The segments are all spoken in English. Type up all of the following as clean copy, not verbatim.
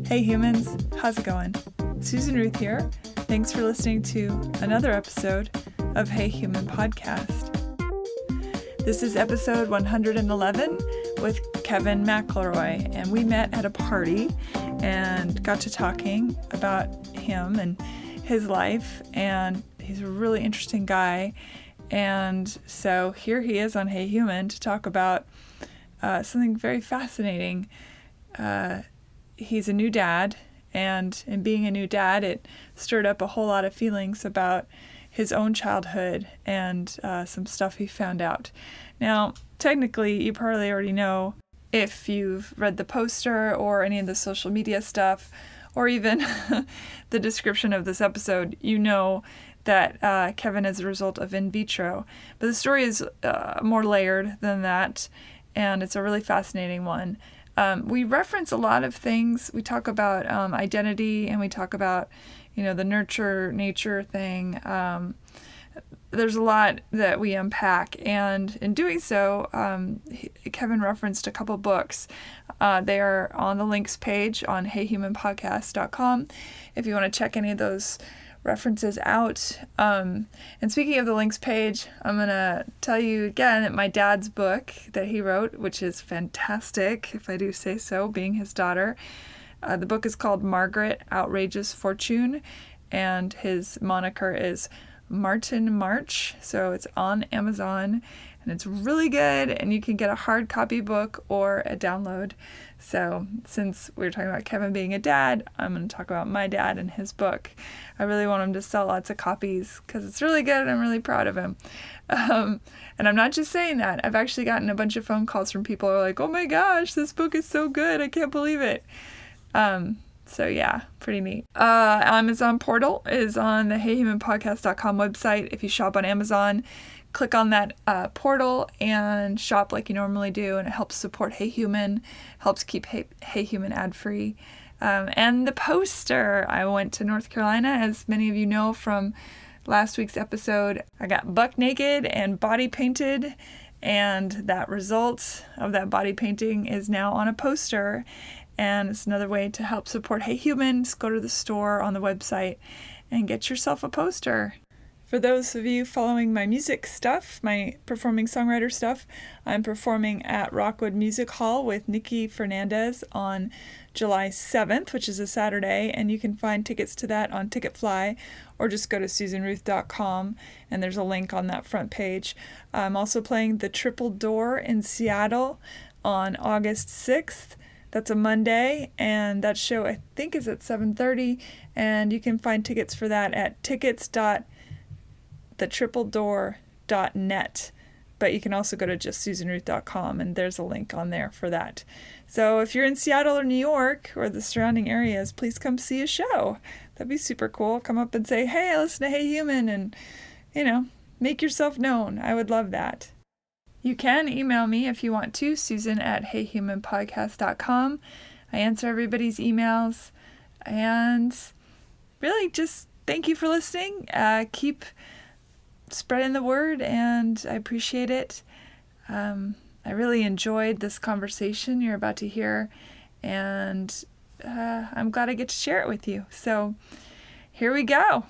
Hey humans, how's it going? Susan Ruth here. Thanks for listening to another episode of Hey Human Podcast. This is episode 111 with Kevin McElroy, and we met at a party and got to talking about him and his life, and he's a really interesting guy. And so here he is on Hey Human to talk about something very fascinating. He's a new dad, and in being a new dad, it stirred up a whole lot of feelings about his own childhood and some stuff he found out. Now, technically, you probably already know if you've read the poster or any of the social media stuff, or even the description of this episode, you know that Kevin is a result of in vitro. But the story is more layered than that, and it's a really fascinating one. We reference a lot of things. We talk about identity, and we talk about, the nurture-nature thing. There's a lot that we unpack, and in doing so, Kevin referenced a couple books. They are on the links page on heyhumanpodcast.com if you want to check any of those references out. And speaking of the links page, I'm going to tell you again that my dad's book that he wrote, which is fantastic, if I do say so, being his daughter. The book is called Margaret, Outrageous Fortune, and his moniker is Martin March. So it's on Amazon, and it's really good, and you can get a hard copy book or a download. So since we're talking about Kevin being a dad, I'm going to talk about my dad and his book. I really want him to sell lots of copies because it's really good, and I'm really proud of him. And I'm not just saying that. I've actually gotten a bunch of phone calls from people who are like, oh my gosh, this book is so good. I can't believe it. So yeah, pretty neat. Amazon portal is on the heyhumanpodcast.com website. If you shop on Amazon, click on that portal and shop like you normally do, and it helps support Hey Human, helps keep Hey Human ad-free. And the poster, I went to North Carolina, as many of you know from last week's episode. I got buck naked and body painted, and that result of that body painting is now on a poster. And it's another way to help support Hey Humans. Go to the store on the website and get yourself a poster. For those of you following my music stuff, my performing songwriter stuff, I'm performing at Rockwood Music Hall with Nikki Fernandez on July 7th, which is a Saturday, and you can find tickets to that on Ticketfly, or just go to susanruth.com, and there's a link on that front page. I'm also playing the Triple Door in Seattle on August 6th. That's a Monday, and that show I think is at 7:30, and you can find tickets for that at tickets.thetripledoor.net. But you can also go to just susanruth.com, and there's a link on there for that. So if you're in Seattle or New York or the surrounding areas, please come see a show. That'd be super cool. Come up and say, hey, I listen to Hey Human, and, make yourself known. I would love that. You can email me if you want to, susan@heyhumanpodcast.com. I answer everybody's emails. And really just thank you for listening. Keep spreading the word, and I appreciate it. I really enjoyed this conversation you're about to hear, and I'm glad I get to share it with you. So here we go.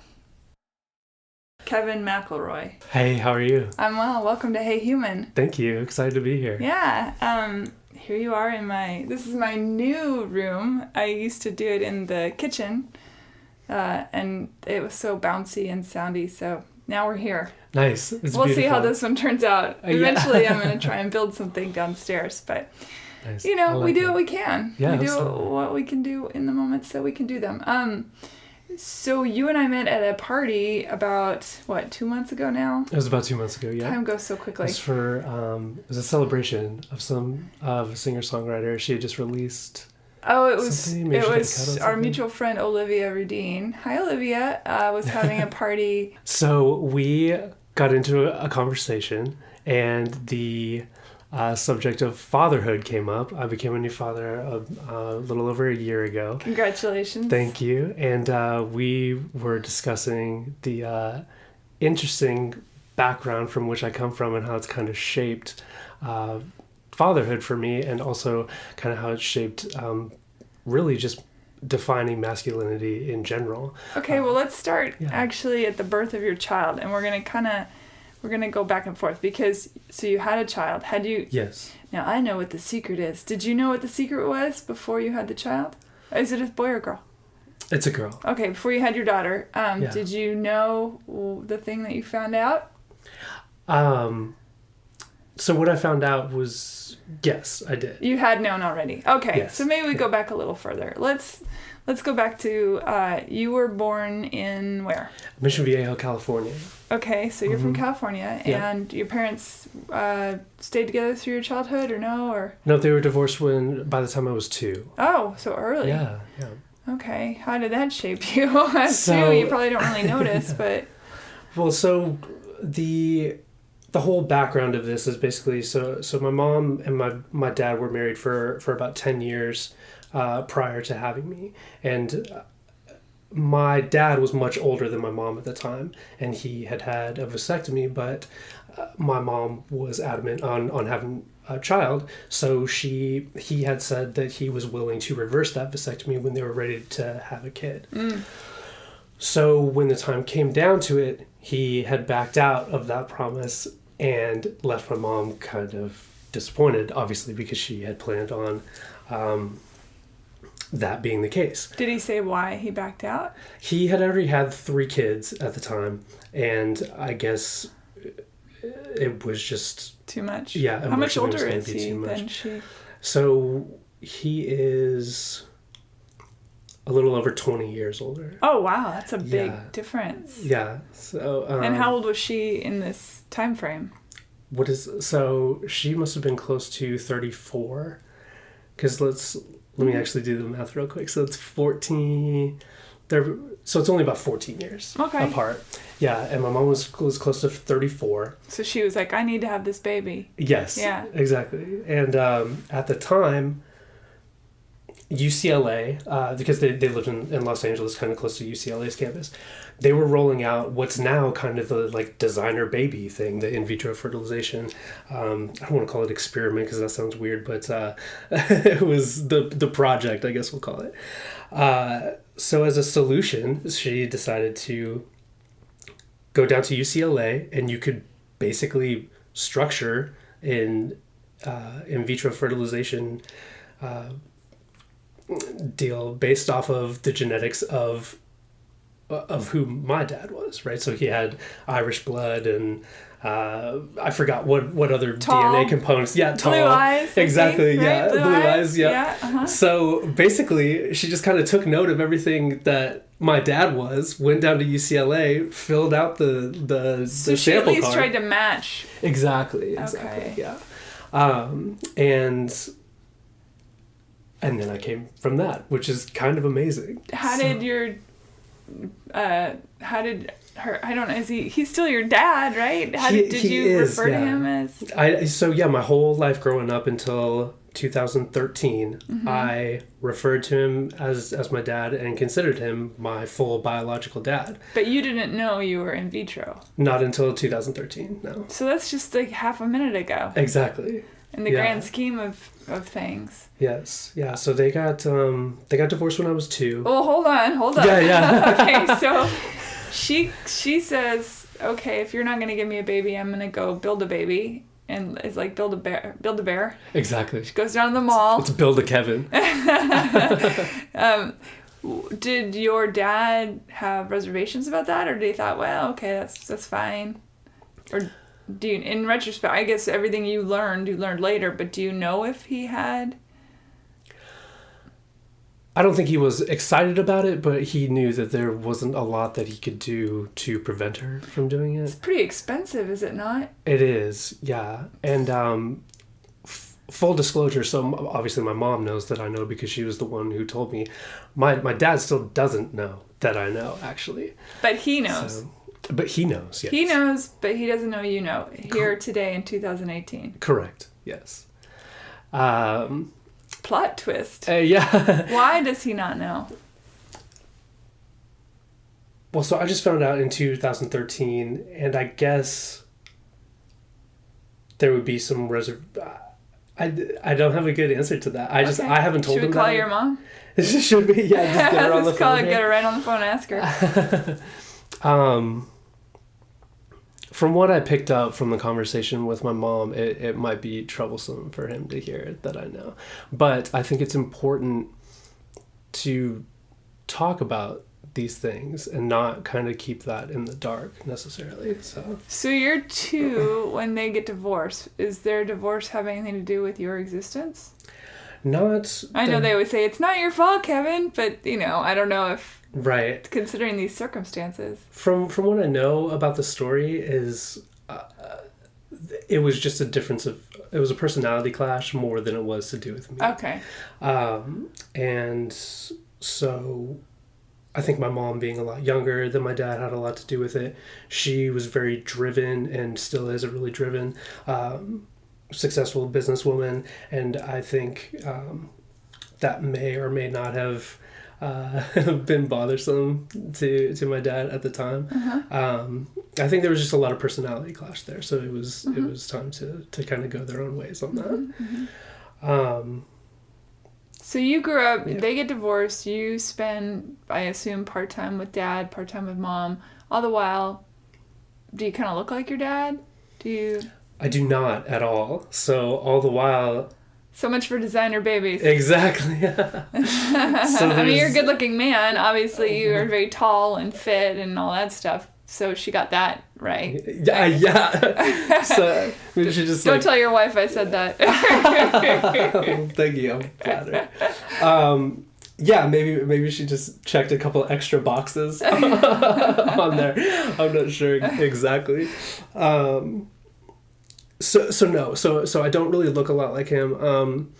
Kevin McElroy. Hey, how are you? I'm well. Welcome to Hey Human. Thank you. Excited to be here. Yeah. Here you are this is my new room. I used to do it in the kitchen, and it was so bouncy and soundy, so now we're here. Nice. We'll beautiful. See how this one turns out. Eventually, yeah. I'm going to try and build something downstairs, but nice. We do what we can. Yeah, we do what we can do in the moments that we can do them. So you and I met at a party about, 2 months ago now? It was about 2 months ago, yeah. Time goes so quickly. It was for, it was a celebration of a singer-songwriter. She had just released it was our mutual friend Olivia Rudine. Hi, Olivia. Was having a party. So we got into a conversation, and the subject of fatherhood came up. I became a new father a little over a year ago. Congratulations. Thank you. And we were discussing the interesting background from which I come from and how it's kind of shaped fatherhood for me, and also kind of how it shaped really just defining masculinity in general. Okay, well, let's start actually at the birth of your child, and we're gonna go back and forth because so you had a child. Had you? Yes. Now I know what the secret is. Did you know what the secret was before you had the child? Is it a boy or a girl? It's a girl. Okay, before you had your daughter, did you know the thing that you found out? So what I found out was, yes, I did. You had known already. Okay, yes. So maybe we go back a little further. Let's go back to, you were born in where? Mission Viejo, California. Okay, so you're from California, and your parents stayed together through your childhood, or no? Or no, they were divorced by the time I was 2. Oh, so early. Yeah. Okay, how did that shape you? As 2, you probably don't really notice, but... Well, so the whole background of this is basically, so my mom and my dad were married for about 10 years prior to having me. And my dad was much older than my mom at the time, and he had a vasectomy, but my mom was adamant on having a child, so he had said that he was willing to reverse that vasectomy when they were ready to have a kid. So when the time came down to it, he had backed out of that promise and left my mom kind of disappointed, obviously, because she had planned on that being the case. Did he say why he backed out? He had already had 3 kids at the time, and I guess it was just... Too much? Yeah. How much older is he than she? So he is a little over 20 years older. Oh, wow. That's a big difference. Yeah. So. And how old was she in this time frame? So she must have been close to 34. Because let me actually do the math real quick. So it's 14... So it's only about 14 years apart. Yeah, and my mom was close to 34. So she was like, I need to have this baby. Yes, yeah, exactly. And at the time, UCLA, because they lived in Los Angeles, kind of close to UCLA's campus, they were rolling out what's now kind of the like designer baby thing, the in vitro fertilization. I don't want to call it experiment because that sounds weird, but it was the project, I guess we'll call it. So as a solution, she decided to go down to UCLA, and you could basically structure in vitro fertilization deal based off of the genetics of who my dad was, right? So he had Irish blood and I forgot what other tall. DNA components. Yeah, tall. Blue eyes. Exactly. Right? Yeah, blue eyes. Yeah. Yeah. So basically, she just kind of took note of everything that my dad was, went down to UCLA, filled out the so sample she at least card. Tried to match. Exactly. Okay. Yeah. And then I came from that, which is kind of amazing. How did her, I don't know, he's still your dad, right? Did you refer to him as? My whole life growing up until 2013, I referred to him as my dad and considered him my full biological dad. But you didn't know you were in vitro? Not until 2013, no. So that's just like half a minute ago. Exactly. In the grand scheme of things. Yes. Yeah. So they got divorced when I was 2. Well, hold on. Yeah. Okay, so she says, okay, if you're not going to give me a baby, I'm going to go build a baby. And it's like build a bear. Exactly. She goes down to the mall. It's build a Kevin. Did your dad have reservations about that, or did he thought, well, okay, that's fine? Or do you, in retrospect, I guess everything you learned later, but do you know if he had? I don't think he was excited about it, but he knew that there wasn't a lot that he could do to prevent her from doing it. It's pretty expensive, is it not? It is, yeah. And full disclosure, so obviously my mom knows that I know because she was the one who told me. My dad still doesn't know that I know, actually. But he knows. But he knows, yes. He knows, but he doesn't know you know. Here today in 2018. Correct, yes. Plot twist. Yeah. Why does he not know? Well, so I just found out in 2013, and I guess there would be some I don't have a good answer to that. I haven't told him that. Should we call your mom? Should we? Yeah, just get her on the Just call phone. Get her right on the phone and ask her. From what I picked up from the conversation with my mom, it might be troublesome for him to hear that I know. But I think it's important to talk about these things and not kind of keep that in the dark necessarily. So you're two when they get divorced. Is their divorce have anything to do with your existence? Not. I know they always say it's not your fault, Kevin, but I don't know if right. Considering these circumstances. From what I know about the story is, it was just it was a personality clash more than it was to do with me. Okay. And so I think my mom being a lot younger than my dad had a lot to do with it. She was very driven and still is a really driven, successful businesswoman. And I think that may or may not have been bothersome to my dad at the time. I think there was just a lot of personality clash there. So it was time to kind of go their own ways on that. So you grew up, they get divorced, you spend, I assume, part-time with dad, part-time with mom. All the while, do you kind of look like your dad? I do not at all. So all the while... So much for designer babies. Exactly. I mean, you're a good-looking man. Obviously, you are very tall and fit and all that stuff. So she got that right. Yeah. So maybe she just don't tell your wife I said that. Thank you. I'm flattered. Yeah, maybe she just checked a couple extra boxes on there. I'm not sure exactly. So I don't really look a lot like him.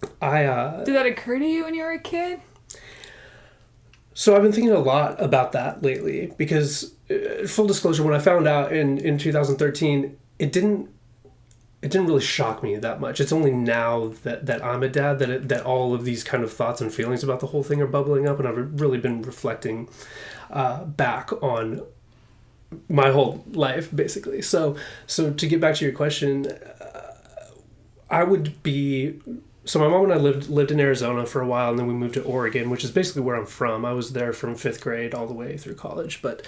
Did that occur to you when you were a kid? So I've been thinking a lot about that lately because, full disclosure, when I found out in 2013, it didn't really shock me that much. It's only now that I'm a dad that all of these kind of thoughts and feelings about the whole thing are bubbling up, and I've really been reflecting back on my whole life, basically. So to get back to your question, So my mom and I lived in Arizona for a while, and then we moved to Oregon, which is basically where I'm from. I was there from 5th grade all the way through college. But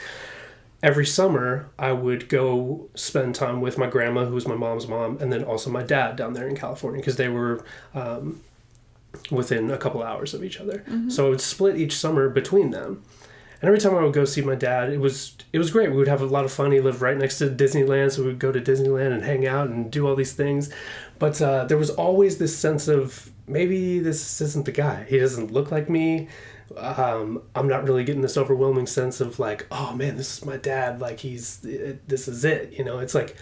every summer, I would go spend time with my grandma, who was my mom's mom, and then also my dad down there in California, because they were within a couple hours of each other. So I would split each summer between them. And every time I would go see my dad, it was great. We would have a lot of fun. He lived right next to Disneyland, so we would go to Disneyland and hang out and do all these things. But there was always this sense of, maybe this isn't the guy. He doesn't look like me. I'm not really getting this overwhelming sense of like, oh man, this is my dad. Like this is it. It's like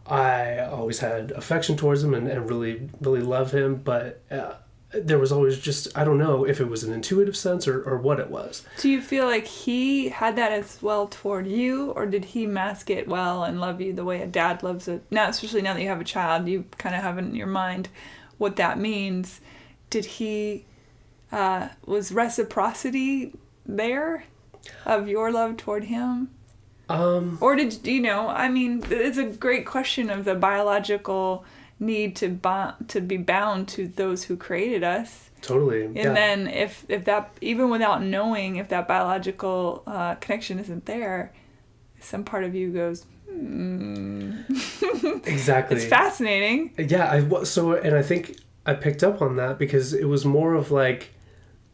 I always had affection towards him and really, really love him. But there was always just, I don't know if it was an intuitive sense or what it was. Do you feel like he had that as well toward you, or did he mask it well and love you the way a dad loves it? Now, especially now that you have a child, you kind of have in your mind what that means. Did he, was reciprocity there of your love toward him? Or did, it's a great question of the biological need to be bound to those who created us. Totally. And then if that, even without knowing, if that biological connection isn't there, some part of you goes, Exactly. It's fascinating. Yeah. And I think I picked up on that because it was more of like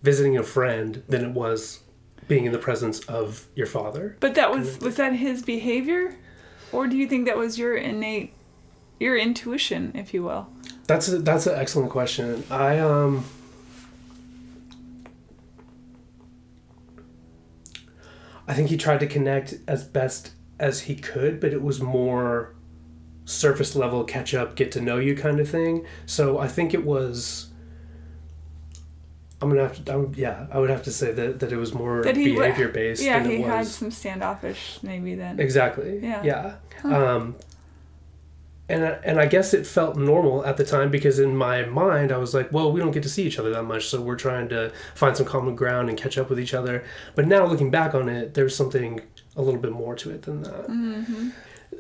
visiting a friend than it was being in the presence of your father. But was that his behavior? Or do you think that was your intuition, if you will? That's an excellent question. I think he tried to connect as best as he could, but it was more surface level, catch up, get to know you kind of thing. So I think it was, I would have to say that it was more behavior based. Yeah, than he it was. had some standoffish maybe then. Exactly. Yeah. Huh. And I guess it felt normal at the time because in my mind I was like, well, we don't get to see each other that much, so we're trying to find some common ground and catch up with each other. But now looking back on it, there's something a little bit more to it than that. Mm-hmm.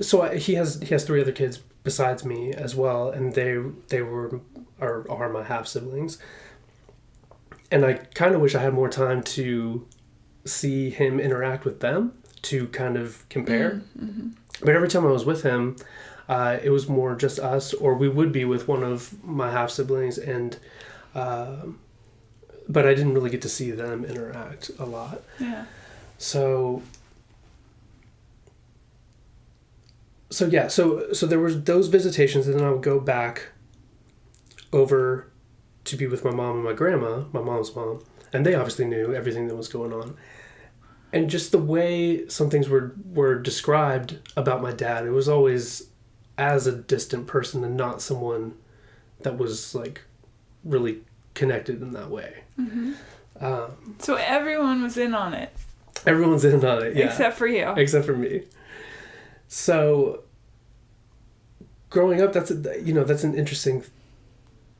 So he has 3 other kids besides me as well, and they are my half siblings. I kind of wish I had more time to see him interact with them to kind of compare. Mm-hmm. But every time I was with him, it was more just us, or we would be with one of my half siblings, and but I didn't really get to see them interact a lot. Yeah. So there was those visitations, and then I would go back over to be with my mom and my grandma, my mom's mom, and they obviously knew everything that was going on. And just the way some things were described about my dad, it was always as a distant person and not someone that was like really connected in that way. Mm-hmm. So everyone was in on it. Everyone's in on it, yeah. Except for you. Except for me. So growing up, that's an interesting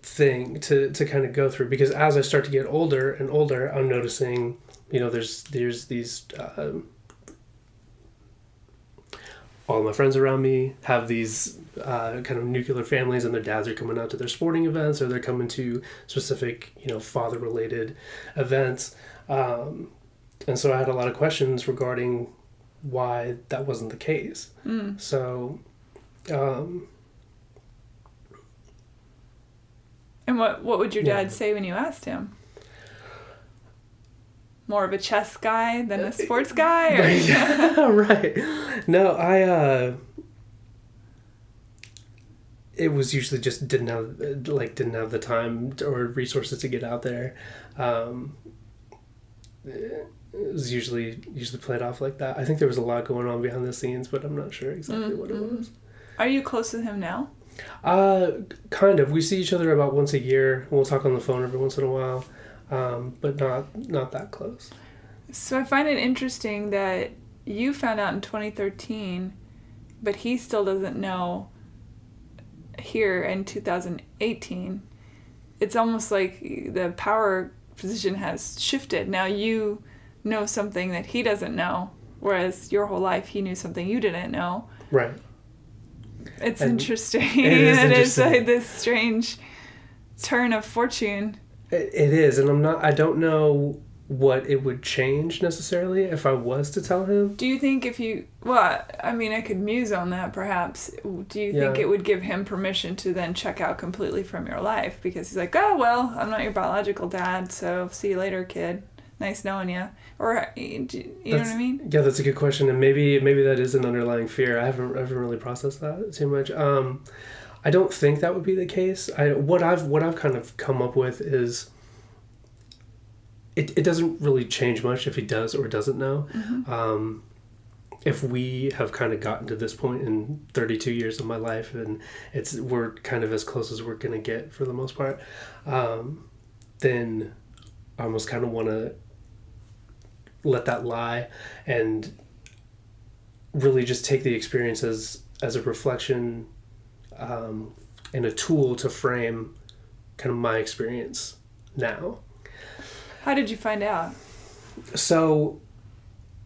thing to kind of go through, because as I start to get older and older, I'm noticing, there's these all my friends around me have these kind of nuclear families, and their dads are coming out to their sporting events, or they're coming to specific, father related events. And so I had a lot of questions regarding why that wasn't the case. Mm. So, and what would your dad say when you asked him? More of a chess guy than a sports guy? Or? Yeah, right. No, it was usually just didn't have the time or resources to get out there. It was usually played off like that. I think there was a lot going on behind the scenes, but I'm not sure exactly what it was. Are you close with him now? Kind of. We see each other about once a year. We'll talk on the phone every once in a while, but not that close. So I find it interesting that you found out in 2013, but he still doesn't know here in 2018. It's almost like the power position has shifted. Now you know something that he doesn't know, whereas your whole life he knew something you didn't know. Right. It's interesting. It is like this strange turn of fortune. It is, and I don't know what it would change necessarily if I was to tell him. Do you think I could muse on that perhaps. Do you think it would give him permission to then check out completely from your life? Because he's like, oh, well, I'm not your biological dad, so see you later, kid. Nice knowing you. Or, you know what I mean? Yeah, that's a good question, and maybe that is an underlying fear. I haven't really processed that too much. I don't think that would be the case. What I've kind of come up with is it doesn't really change much if he does or doesn't know. Mm-hmm. If we have kind of gotten to this point in 32 years of my life, and we're kind of as close as we're gonna get for the most part, then I almost kind of want to let that lie and really just take the experience as a reflection and a tool to frame kind of my experience now. How did you find out? So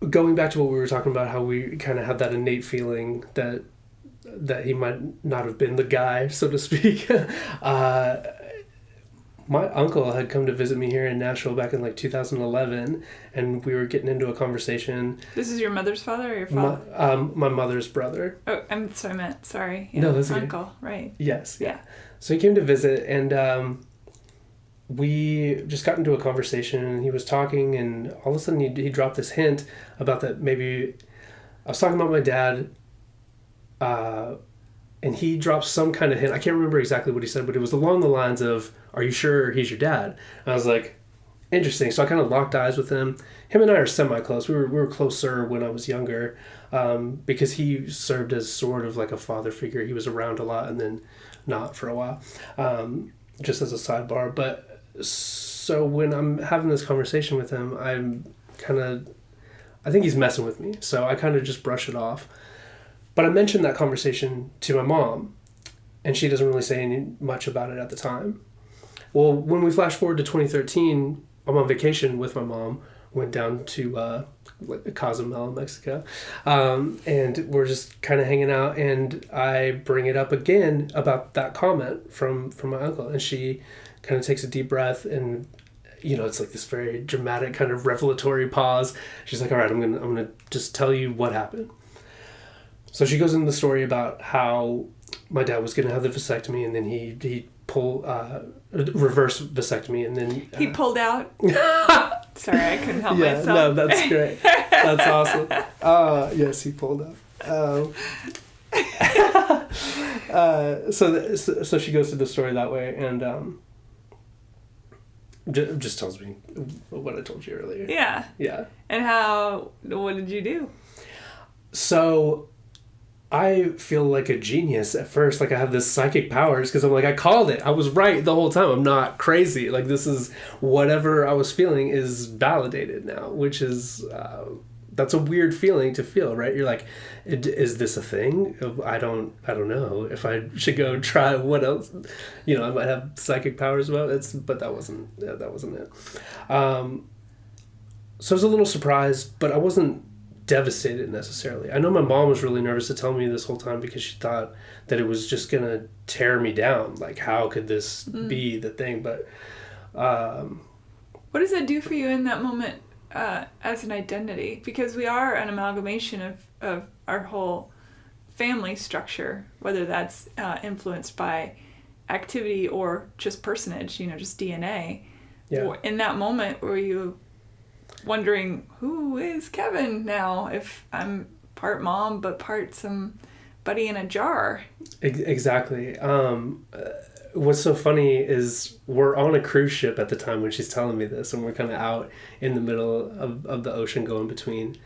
going back to what we were talking about, how we kind of had that innate feeling that he might not have been the guy, so to speak. My uncle had come to visit me here in Nashville back in 2011, and we were getting into a conversation. This is your mother's father or your father? My mother's brother. Oh, sorry. Yeah, no, that's uncle, okay. Right. Yes. Yeah. So he came to visit, and we just got into a conversation, and he was talking, and all of a sudden he dropped this hint about that maybe I was talking about my dad, and he dropped some kind of hint. I can't remember exactly what he said, but it was along the lines of, "Are you sure he's your dad?" And I was like, interesting. So I kind of locked eyes with him. Him and I are semi-close. We were closer when I was younger, because he served as sort of like a father figure. He was around a lot and then not for a while, just as a sidebar. But so when I'm having this conversation with him, I think he's messing with me. So I kind of just brush it off. But I mentioned that conversation to my mom, and she doesn't really say much about it at the time. Well, when we flash forward to 2013, I'm on vacation with my mom, went down to Cozumel, Mexico, and we're just kind of hanging out, and I bring it up again about that comment from my uncle, and she kind of takes a deep breath, and it's like this very dramatic kind of revelatory pause. She's like, all right, I'm gonna just tell you what happened. So she goes into the story about how my dad was gonna have the vasectomy, and then he pulled reverse vasectomy, and then he pulled out. Sorry, I couldn't help myself. No, that's great. That's awesome. Yes, he pulled out. So she goes through the story that way, and just tells me what I told you earlier. Yeah. Yeah. And what did you do? So I feel like a genius at first. Like I have this psychic powers because I'm like, I called it. I was right the whole time. I'm not crazy. Like this is whatever I was feeling is validated now, which is, that's a weird feeling to feel, right? You're like, is this a thing? I don't know if I should go try what else. I might have psychic powers about it, but that wasn't it. So I was a little surprised, but I wasn't devastated necessarily. I know my mom was really nervous to tell me this whole time because she thought that it was just gonna tear me down. Like, how could this be the thing? But what does that do for you in that moment? As an identity, because we are an amalgamation of our whole family structure, whether that's influenced by activity or just personage, just DNA. Yeah. In that moment, were you wondering, who is Kevin now if I'm part mom but part somebody in a jar? Exactly. What's so funny is we're on a cruise ship at the time when she's telling me this, and we're kind of out in the middle of the ocean going between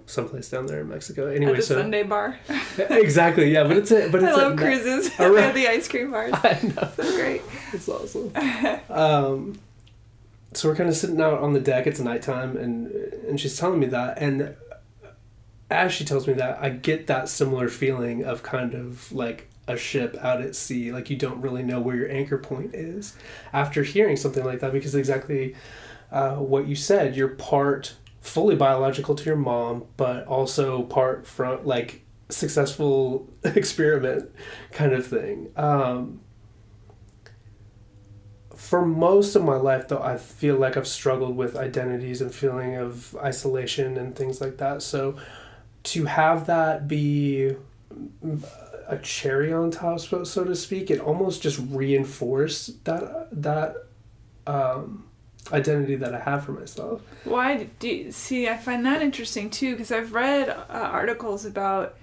someplace down there in Mexico. Anyway, at the Sunday bar. Exactly, yeah. But I love cruises. At the ice cream bars. I know. So great. It's awesome. So we're kind of sitting out on the deck. It's nighttime, and she's telling me that, and as she tells me that, I get that similar feeling of kind of like a ship out at sea, like you don't really know where your anchor point is after hearing something like that, because exactly what you said, you're part fully biological to your mom, but also part from like successful experiment kind of thing. For most of my life, though, I feel like I've struggled with identities and feeling of isolation and things like that. So to have that be a cherry on top, so to speak, it almost just reinforced that identity that I have for myself. Why do you see? I find that interesting too, because I've read articles about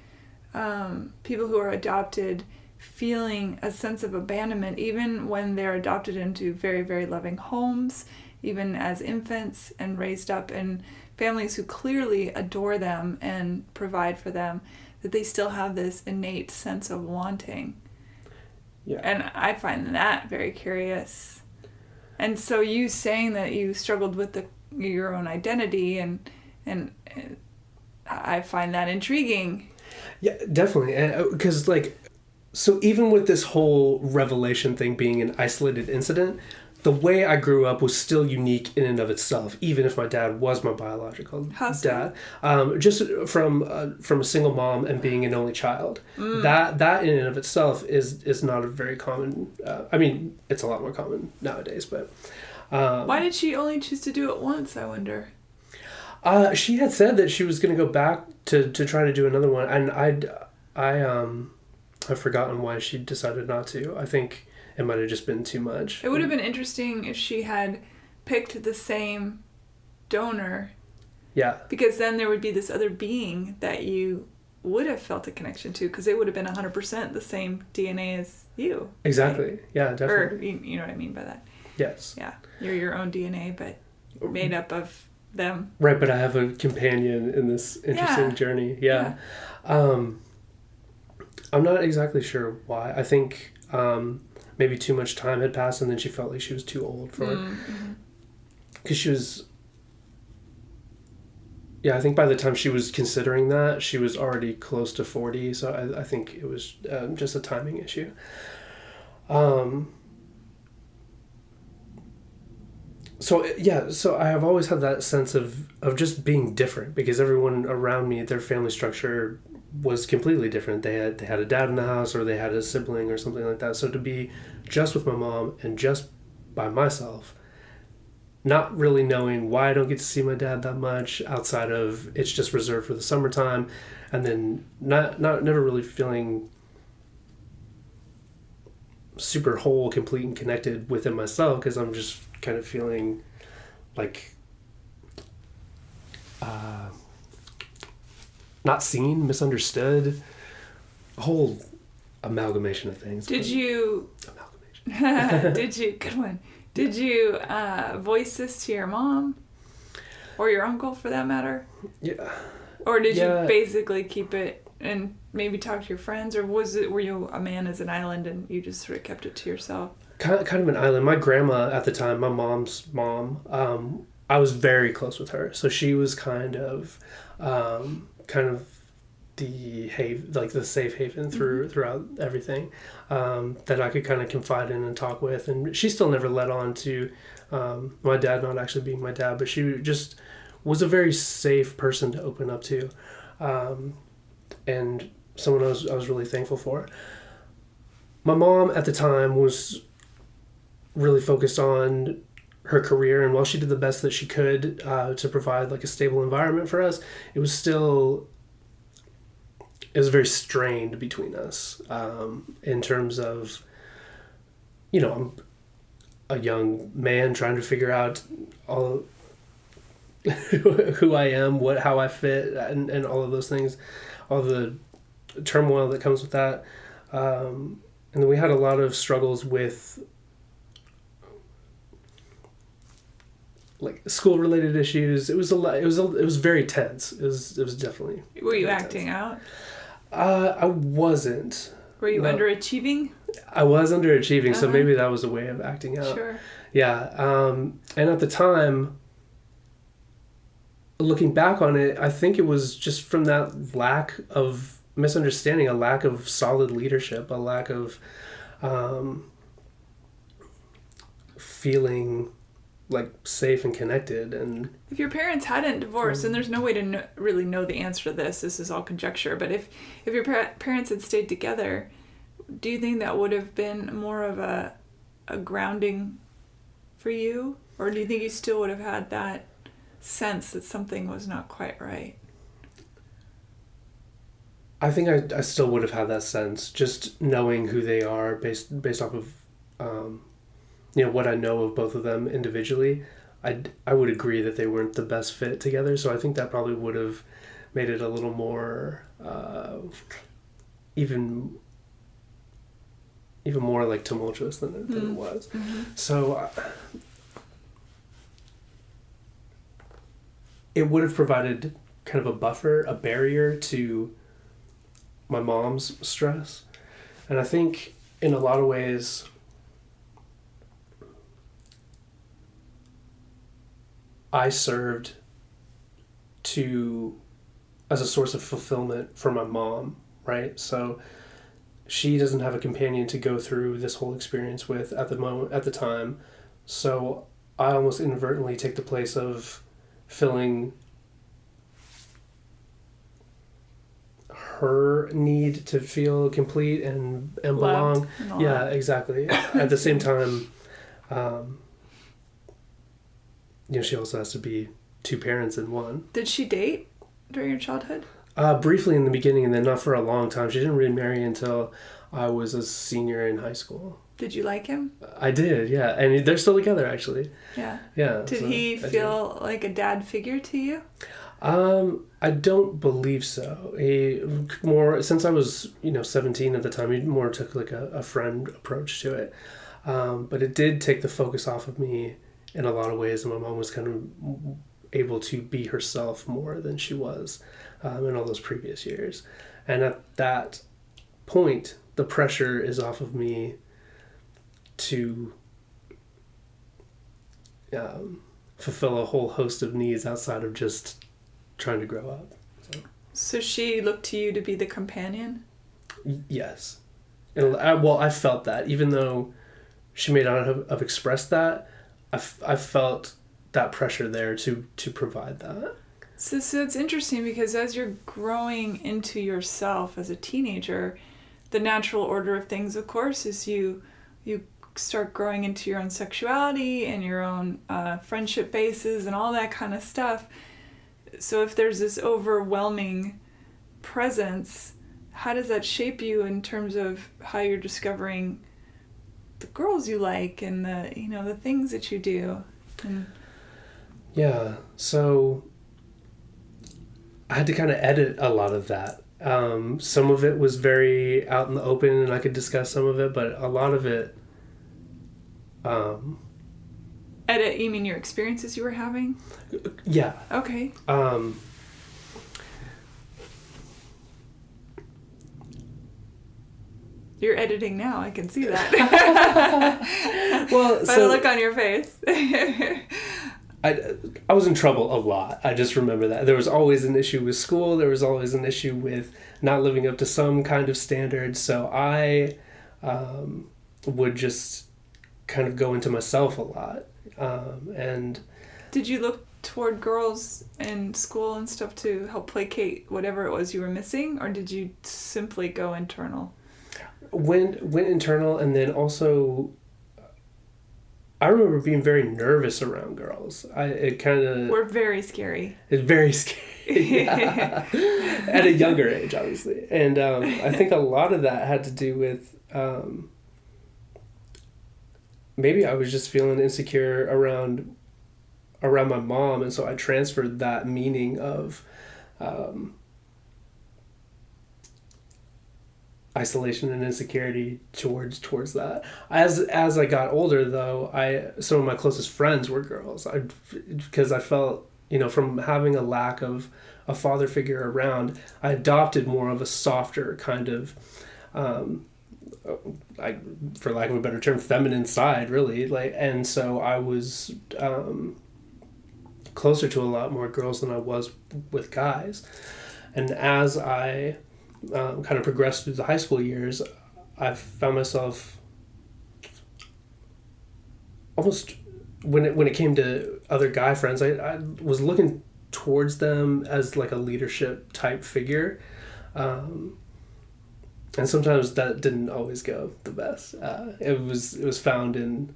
people who are adopted feeling a sense of abandonment even when they're adopted into very, very loving homes, even as infants and raised up in families who clearly adore them and provide for them, that they still have this innate sense of wanting. Yeah. And I find that very curious. And so you saying that you struggled with your own identity, and I find that intriguing. Yeah, definitely. And because so even with this whole revelation thing being an isolated incident, the way I grew up was still unique in and of itself, even if my dad was my biological dad. Just from a single mom and being an only child. That in and of itself is not a very common. I mean, it's a lot more common nowadays, but. Why did she only choose to do it once, I wonder? She had said that she was going to go back to try to do another one, and I've forgotten why she decided not to. I think it might have just been too much. It would have been interesting if she had picked the same donor. Yeah. Because then there would be this other being that you would have felt a connection to, because it would have been 100% the same DNA as you. Exactly. Right? Yeah, definitely. Or, you know what I mean by that? Yes. Yeah. You're your own DNA, but made up of them. Right, but I have a companion in this interesting journey. Yeah. I'm not exactly sure why. I think maybe too much time had passed, and then she felt like she was too old for it. Because she was... Yeah, I think by the time she was considering that, she was already close to 40, so I think it was just a timing issue. So I have always had that sense of just being different, because everyone around me, their family structure was completely different. They had a dad in the house, or they had a sibling or something like that. So to be just with my mom and just by myself not really knowing why I don't get to see my dad that much outside of it's just reserved for the summertime, and then never really feeling super whole, complete, and connected within myself, because I'm just kind of feeling like not seen, misunderstood, a whole amalgamation of things. Did you good one, did you voice this to your mom or your uncle for that matter? Yeah. Or did you basically keep it and maybe talk to your friends, or were you a man as an island and you just sort of kept it to yourself? Kind of an island. My grandma at the time, my mom's mom, I was very close with her, so she was kind of the safe haven throughout everything, that I could kind of confide in and talk with. And she still never let on to my dad not actually being my dad, but she just was a very safe person to open up to, and someone I was really thankful for. My mom at the time was really focused on her career, and while she did the best that she could to provide like a stable environment for us, it was very strained between us, in terms of, I'm a young man trying to figure out all who I am, how I fit, and all of those things, all the turmoil that comes with that. And then we had a lot of struggles with like school-related issues. It was very tense. It was definitely. Were you acting out? I wasn't. Were you underachieving? I was underachieving, so maybe that was a way of acting out. Sure. Yeah. And at the time, looking back on it, I think it was just from that lack of misunderstanding, a lack of solid leadership, a lack of feeling like safe and connected. And if your parents hadn't divorced, and there's no way to really know the answer to this is all conjecture, but if your parents had stayed together, do you think that would have been more of a grounding for you, or do you think you still would have had that sense that something was not quite right? I think I still would have had that sense, just knowing who they are based off of what I know of both of them individually. I would agree that they weren't the best fit together, so I think that probably would have made it a little more even more like tumultuous than it was. Mm-hmm. So it would have provided kind of a buffer, a barrier to my mom's stress. And I think in a lot of ways, I served as a source of fulfillment for my mom, right? So she doesn't have a companion to go through this whole experience with at the time. So I almost inadvertently take the place of filling her need to feel complete and belong. Yeah, exactly. At the same time, she also has to be two parents in one. Did she date during your childhood? Briefly in the beginning, and then not for a long time. She didn't really marry until I was a senior in high school. Did you like him? I did, yeah. And they're still together, actually. Yeah. Yeah. Did he feel like a dad figure to you? I don't believe so. He more, since I was, 17 at the time, he more took like a friend approach to it. But it did take the focus off of me in a lot of ways, and my mom was kind of able to be herself more than she was in all those previous years. And at that point, the pressure is off of me to fulfill a whole host of needs outside of just trying to grow up. So she looked to you to be the companion? Yes. And I felt that, even though she may not have expressed that, I felt that pressure there to provide that. So it's interesting, because as you're growing into yourself as a teenager, the natural order of things, of course, is you start growing into your own sexuality and your own friendship bases and all that kind of stuff. So if there's this overwhelming presence, how does that shape you in terms of how you're discovering the girls you like and the things that you do? Yeah, so I had to kind of edit a lot of that. Some of it was very out in the open and I could discuss some of it, but a lot of it... Edit, you mean your experiences you were having? Yeah. Okay. You're editing now, I can see that. Well, by the look on your face. I was in trouble a lot. I just remember that. There was always an issue with school. There was always an issue with not living up to some kind of standard. So I would just kind of go into myself a lot. And did you look toward girls in school and stuff to help placate whatever it was you were missing? Or did you simply go internal? Went internal, and then also... I remember being very nervous around girls. We're very scary. It's very scary. Yeah. At a younger age, obviously. And I think a lot of that had to do with maybe I was just feeling insecure around my mom, and so I transferred that meaning of isolation and insecurity towards that. As I got older, though, some of my closest friends were girls. Because I felt, from having a lack of a father figure around, I adopted more of a softer kind of, for lack of a better term, feminine side, really. And so I was closer to a lot more girls than I was with guys. And as I kind of progressed through the high school years, I found myself almost, when it came to other guy friends, I was looking towards them as like a leadership type figure, and sometimes that didn't always go the best. It was found in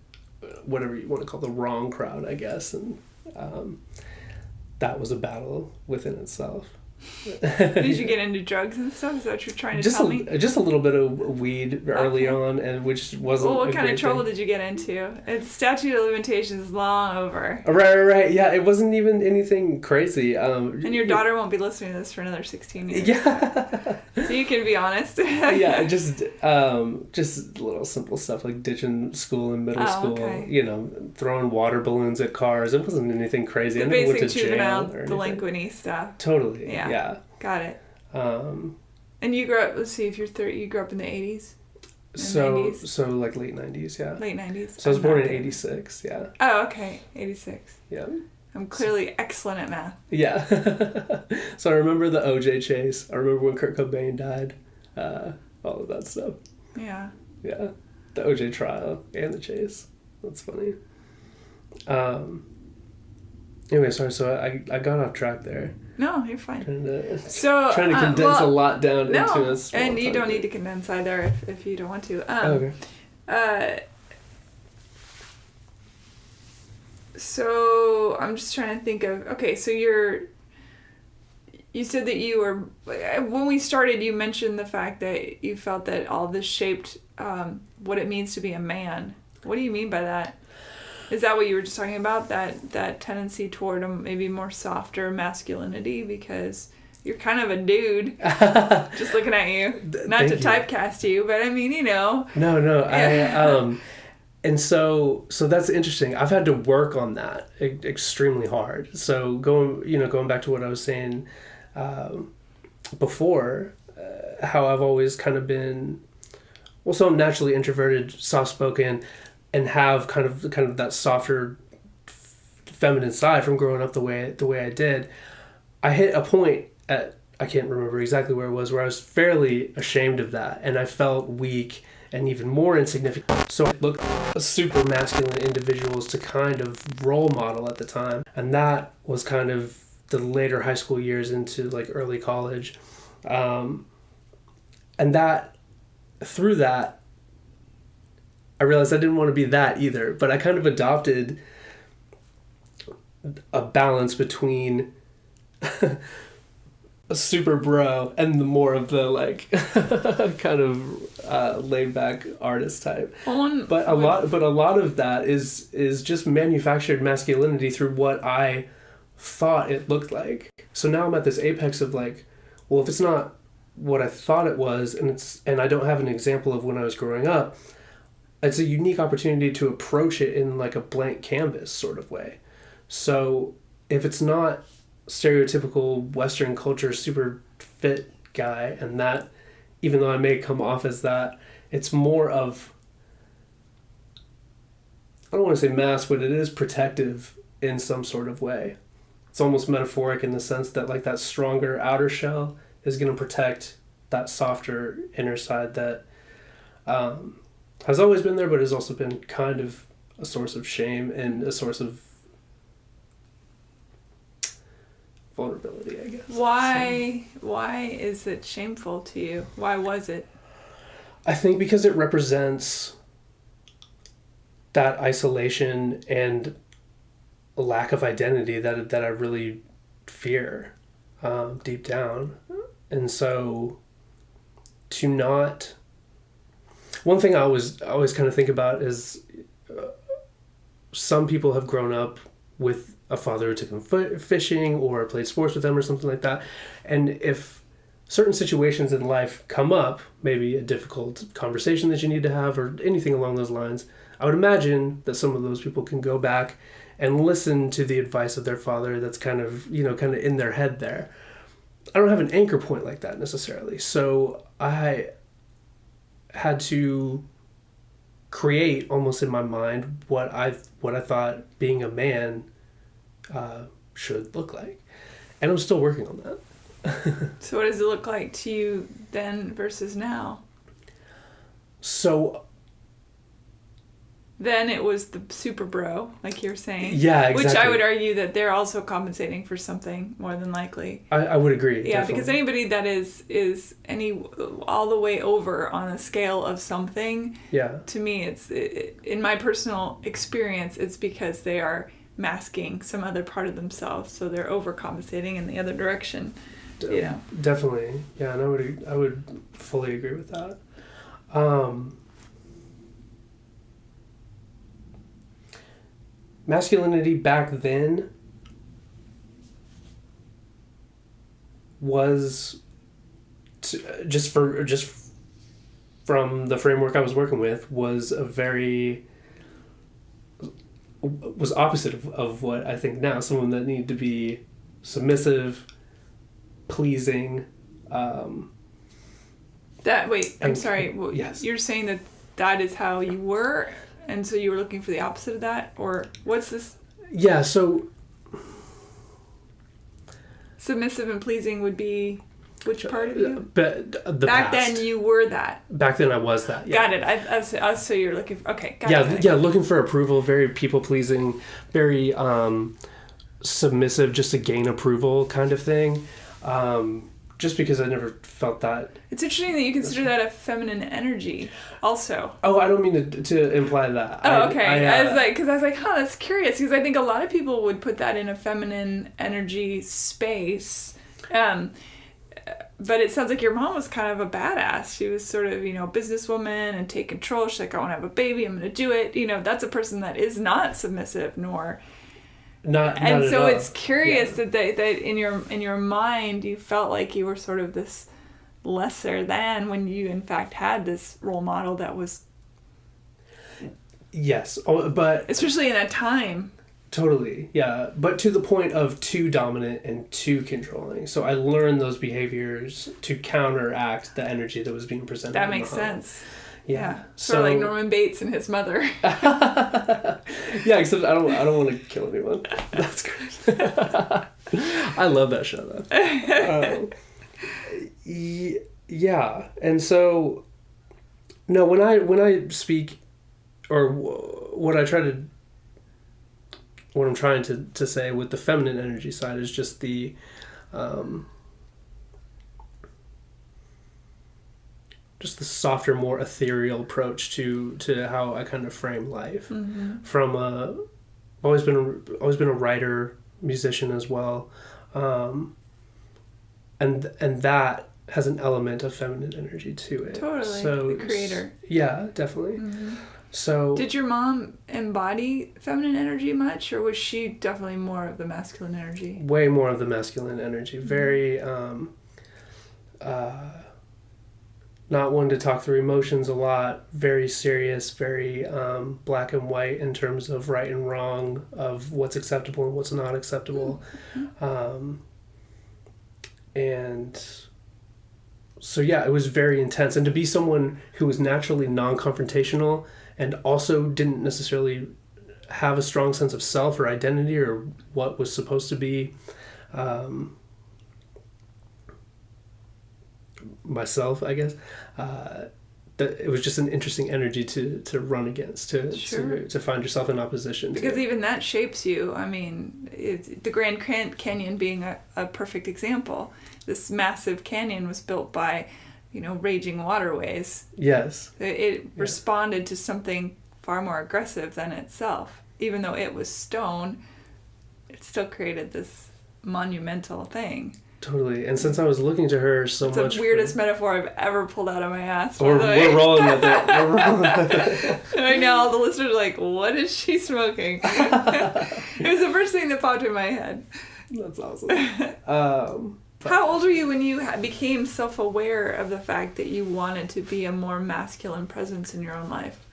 whatever you want to call the wrong crowd, I guess, and that was a battle within itself. Did you get into drugs and stuff? Is that what you're trying to tell me? Just a little bit of weed early on, and which wasn't. Well, what kind of trouble did you get into? It's statute of limitations is long over. Right. Yeah, it wasn't even anything crazy. And your daughter won't be listening to this for another 16 years. Yeah. So you can be honest. Yeah, just little simple stuff like ditching school in middle school. Okay. Throwing water balloons at cars. It wasn't anything crazy. The I never basic went to jail juvenile delinquent stuff. Totally. Yeah. Got it. And you grew up, let's see if you're 30, you grew up in the 80s? So like late 90s, yeah. Late 90s. So I was born in 86, yeah. Oh, okay. 86. Yeah. I'm clearly excellent at math. Yeah. So I remember the OJ chase. I remember when Kurt Cobain died. All of that stuff. Yeah. Yeah. The OJ trial and the chase. That's funny. Anyway, sorry. So I got off track there. No, you're fine. Trying to condense a lot down into a small and you don't bit. need to condense either if you don't want to. Okay. So I'm just trying to think of. Okay, so you said that you were, when we started, you mentioned the fact that you felt that all this shaped what it means to be a man. What do you mean by that? Is that what you were just talking about? That tendency toward a maybe more softer masculinity because you're kind of a dude. Just looking at you, not to typecast you, but I mean, No. Yeah. And so that's interesting. I've had to work on that extremely hard. So going back to what I was saying before, how I've always kind of been, so I'm naturally introverted, soft-spoken, and have kind of that softer feminine side from growing up the way I did. I hit a point I can't remember exactly where it was, where I was fairly ashamed of that, and I felt weak and even more insignificant. So I looked at super masculine individuals to kind of role model at the time, and that was kind of the later high school years into like early college, and that through that, I I realized I didn't want to be that either, but I kind of adopted a balance between a super bro and the more of the like kind of laid back artist type. But a lot of that is just manufactured masculinity through what I thought it looked like. So now I'm at this apex of like, well, if it's not what I thought it was, and I don't have an example of when I was growing up, it's a unique opportunity to approach it in like a blank canvas sort of way. So if it's not stereotypical Western culture super fit guy, and that, even though I may come off as that, it's more of, I don't want to say mask, but it is protective in some sort of way. It's almost metaphoric in the sense that like that stronger outer shell is going to protect that softer inner side that has always been there, but has also been kind of a source of shame and a source of vulnerability, I guess. Why is it shameful to you? Why was it? I think because it represents that isolation and lack of identity that I really fear deep down. And so to not... One thing I always kind of think about is some people have grown up with a father who took them fishing or played sports with them or something like that. And if certain situations in life come up, maybe a difficult conversation that you need to have or anything along those lines, I would imagine that some of those people can go back and listen to the advice of their father that's kind of in their head there. I don't have an anchor point like that necessarily. So I had to create almost in my mind what I thought being a man should look like. And I'm still working on that. So what does it look like to you then versus now? So then it was the super bro, like you're saying. Yeah, exactly. Which I would argue that they're also compensating for something more than likely. I would agree. Yeah, definitely. because anybody that is all the way over on a scale of something, yeah, to me, in my personal experience, it's because they are masking some other part of themselves, so they're overcompensating in the other direction. Definitely. Yeah, and I would fully agree with that. Masculinity back then was just from the framework I was working with was opposite of what I think now. Someone that needed to be submissive, pleasing. I'm sorry. Well, yes. You're saying that is how you were, and so you were looking for the opposite of that, or what's this? Yeah. So submissive and pleasing would be which part of you? But back past. then you were that. Back then I was that. Yeah. Got it. So you're looking for, okay. Got it. Yeah. Looking for approval, very people pleasing, very submissive, just to gain approval kind of thing. Just because I never felt that. It's interesting that you consider that a feminine energy also. Oh, I don't mean to imply that. Oh, okay. I was like, that's curious, because I think a lot of people would put that in a feminine energy space. But it sounds like your mom was kind of a badass. She was sort of, businesswoman and take control. She's like, I want to have a baby. I'm going to do it. That's a person that is not submissive nor... Not and at so all. it's curious that in your mind you felt like you were sort of this lesser than when you in fact had this role model that was yes, but especially in that time. Totally, yeah, but to the point of too dominant and too controlling. So I learned those behaviors to counteract the energy that was being presented. That makes sense. Yeah. Sort of like Norman Bates and his mother. Yeah, except I don't want to kill anyone. That's great. I love that show though. Yeah, and so no, when I speak, or what I'm trying to say with the feminine energy side is just the just the softer, more ethereal approach to how I kind of frame life. From always been a writer, musician as well, and that has an element of feminine energy to it. Totally, so, the creator. Yeah, definitely. So, did your mom embody feminine energy much, or was she definitely more of the masculine energy? Way more of the masculine energy. Very, not one to talk through emotions a lot. Very serious, very black and white in terms of right and wrong, of what's acceptable and what's not acceptable. And so, yeah, it was very intense. And to be someone who was naturally non-confrontational and also didn't necessarily have a strong sense of self or identity or what was supposed to be myself, I guess, it was just an interesting energy to run against, to find yourself in opposition because to. Even that shapes you. I mean, the Grand Canyon being a perfect example. This massive canyon was built by raging waterways. Yes. It responded to something far more aggressive than itself. Even though it was stone, it still created this monumental thing. Totally. And since I was looking to her so much... It's the weirdest metaphor I've ever pulled out of my ass. We're rolling with it. Right now, all the listeners are like, what is she smoking? It was the first thing that popped in my head. That's awesome. How old were you when you became self-aware of the fact that you wanted to be a more masculine presence in your own life?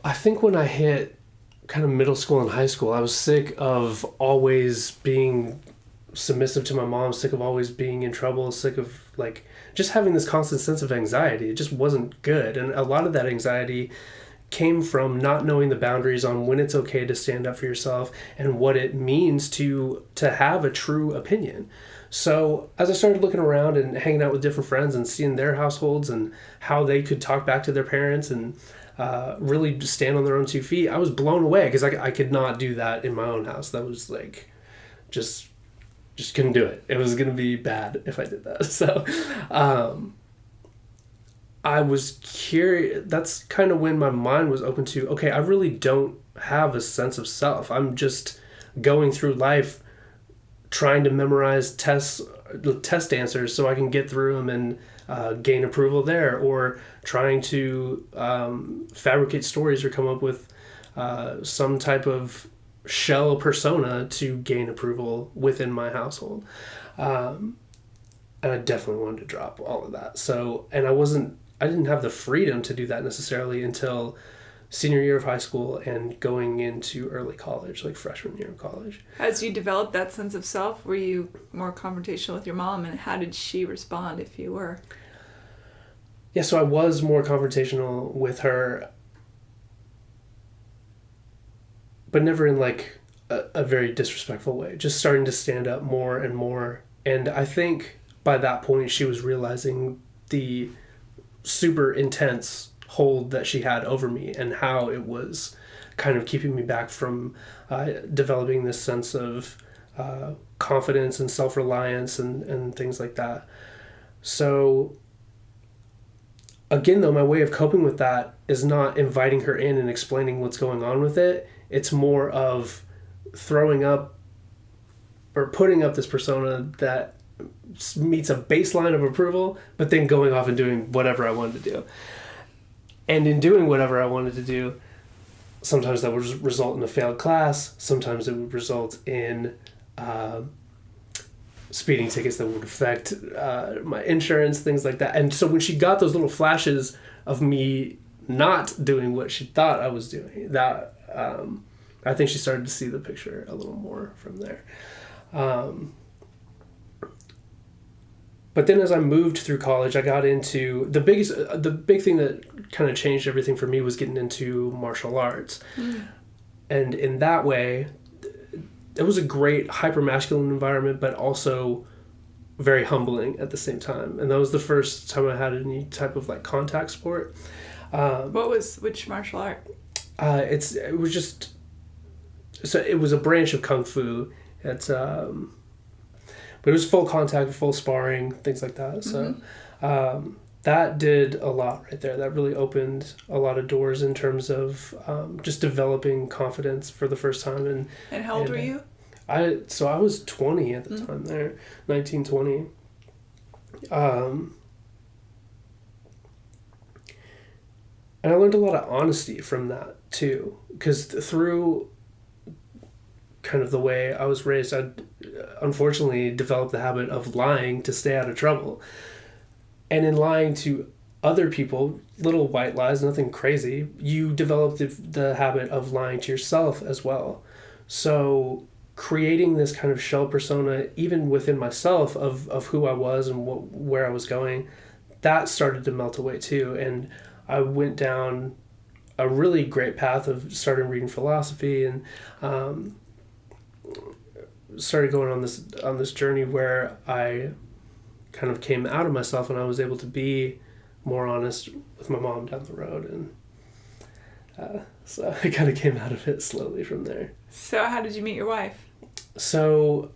I think when I hit kind of middle school and high school, I was sick of always being submissive to my mom, sick of always being in trouble, sick of just having this constant sense of anxiety. It just wasn't good. And a lot of that anxiety came from not knowing the boundaries on when it's okay to stand up for yourself and what it means to have a true opinion. So as I started looking around and hanging out with different friends and seeing their households and how they could talk back to their parents and really just stand on their own 2 feet, I was blown away because I could not do that in my own house. That was just couldn't do it. It was going to be bad if I did that. So I was curious. That's kind of when my mind was open to, okay, I really don't have a sense of self. I'm just going through life trying to memorize test answers so I can get through them and gain approval there, or trying to fabricate stories or come up with some type of shell persona to gain approval within my household. And I definitely wanted to drop all of that. So, and I didn't have the freedom to do that necessarily until senior year of high school and going into early college, like freshman year of college. As you developed that sense of self, were you more confrontational with your mom, and how did she respond if you were? Yeah, so I was more confrontational with her, but never in a very disrespectful way, just starting to stand up more and more. And I think by that point she was realizing the super intense hold that she had over me and how it was kind of keeping me back from developing this sense of confidence and self-reliance and things like that. So again, though, my way of coping with that is not inviting her in and explaining what's going on with it. It's more of throwing up or putting up this persona that meets a baseline of approval, but then going off and doing whatever I wanted to do. And in doing whatever I wanted to do, sometimes that would result in a failed class. Sometimes it would result in speeding tickets that would affect my insurance, things like that. And so when she got those little flashes of me not doing what she thought I was doing, that I think she started to see the picture a little more from there. But then as I moved through college, I got into the big thing that kind of changed everything for me was getting into martial arts. And in that way, it was a great hyper-masculine environment, but also very humbling at the same time. And that was the first time I had any type of contact sport. Which martial art? It was a branch of Kung Fu. But it was full contact, full sparring, things like that. So, that did a lot right there. That really opened a lot of doors in terms of just developing confidence for the first time. And how old were you? I was 20 at the time there, 19, 20. And I learned a lot of honesty from that too, because through kind of the way I was raised, I unfortunately developed the habit of lying to stay out of trouble. And in lying to other people, little white lies, nothing crazy, you develop the habit of lying to yourself as well. So creating this kind of shell persona, even within myself, of who I was and where I was going, that started to melt away too. And I went down a really great path of starting reading philosophy and started going on this journey where I kind of came out of myself and I was able to be more honest with my mom down the road. And so I kind of came out of it slowly from there. So how did you meet your wife? So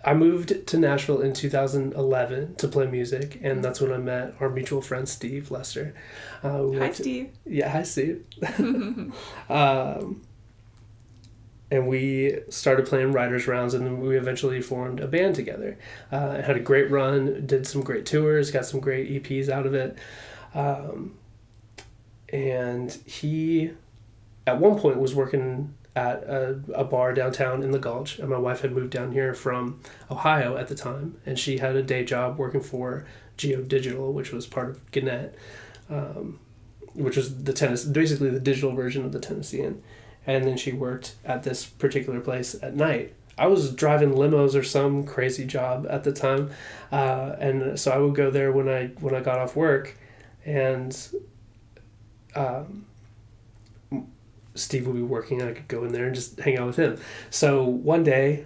I moved to Nashville in 2011 to play music, and that's when I met our mutual friend, Steve Lester. Hi, Steve. Yeah, hi, Steve. And we started playing writers' rounds, and then we eventually formed a band together. Had a great run, did some great tours, got some great EPs out of it. And he, at one point, was working at a bar downtown in the Gulch, and my wife had moved down here from Ohio at the time, and she had a day job working for Geo Digital, which was part of Gannett, which was basically the digital version of the Tennessean. And then she worked at this particular place at night. I was driving limos or some crazy job at the time, and so I would go there when I got off work, and Steve would be working, and I could go in there and just hang out with him. So one day,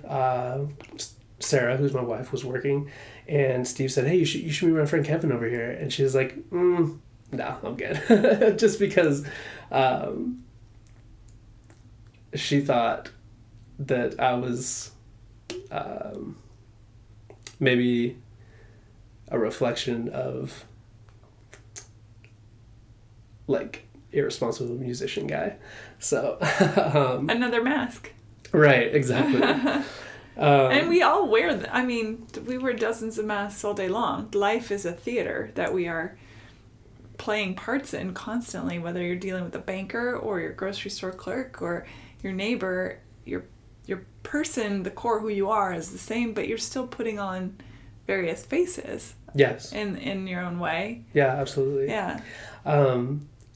Sarah, who's my wife, was working, and Steve said, "Hey, you should meet my friend Kevin over here." And she was like, "No, I'm good," just because. She thought that I was maybe a reflection of like irresponsible musician guy. So another mask. Right, exactly. And we all wear I mean, we wear dozens of masks all day long. Life is a theater that we are playing parts in constantly, whether you're dealing with a banker or your grocery store clerk or your neighbor. Your person, the core who you are, is the same, but you're still putting on various faces. Yes. In your own way. Yeah, absolutely. Yeah.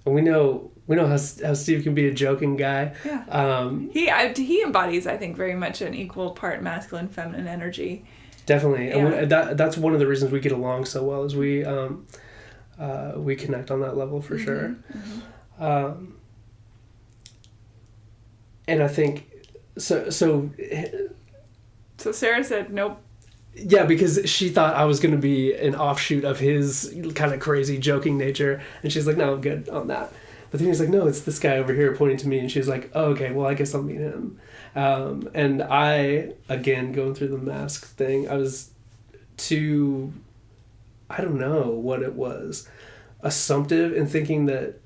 We know how Steve can be a joking guy. Yeah. He embodies, I think, very much an equal part masculine, feminine energy. Definitely. Yeah. And that's one of the reasons we get along so well, is we connect on that level for sure. Mm-hmm. And I think so Sarah said nope. Yeah, because she thought I was going to be an offshoot of his kind of crazy joking nature, and she's like, "No, I'm good on that." But then he's like, "No, it's this guy over here," pointing to me, and she's like, "Oh, okay, well, I guess I'll meet him." And I, again, going through the mask thing, I was too, I don't know what it was, assumptive in thinking that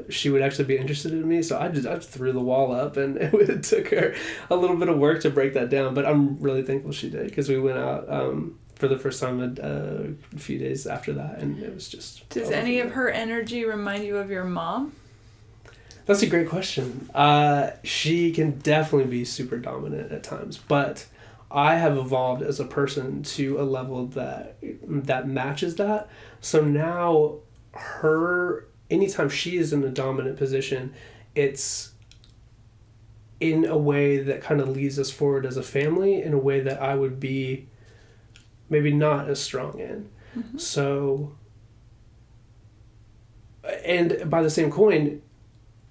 she would actually be interested in me, so I just threw the wall up, and it took her a little bit of work to break that down, but I'm really thankful she did, because we went out for the first time a few days after that, and it was just... Does any of her energy remind you of your mom? That's a great question. She can definitely be super dominant at times, but I have evolved as a person to a level that matches that, so now anytime she is in a dominant position, it's in a way that kind of leads us forward as a family in a way that I would be maybe not as strong in. Mm-hmm. So, and by the same coin,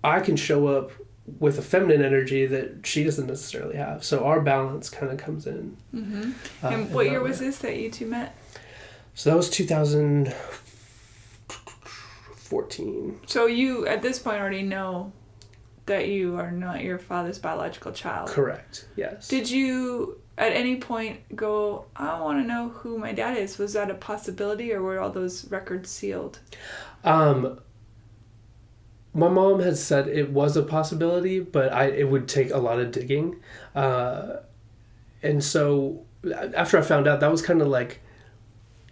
I can show up with a feminine energy that she doesn't necessarily have. So our balance kind of comes in. Mm-hmm. And what year was this that you two met? So that was 2014. So you, at this point, already know that you are not your father's biological child. Correct, yes. Did you at any point go, I want to know who my dad is? Was that a possibility, or were all those records sealed? My mom had said it was a possibility, but it would take a lot of digging. And so after I found out, that was kind of like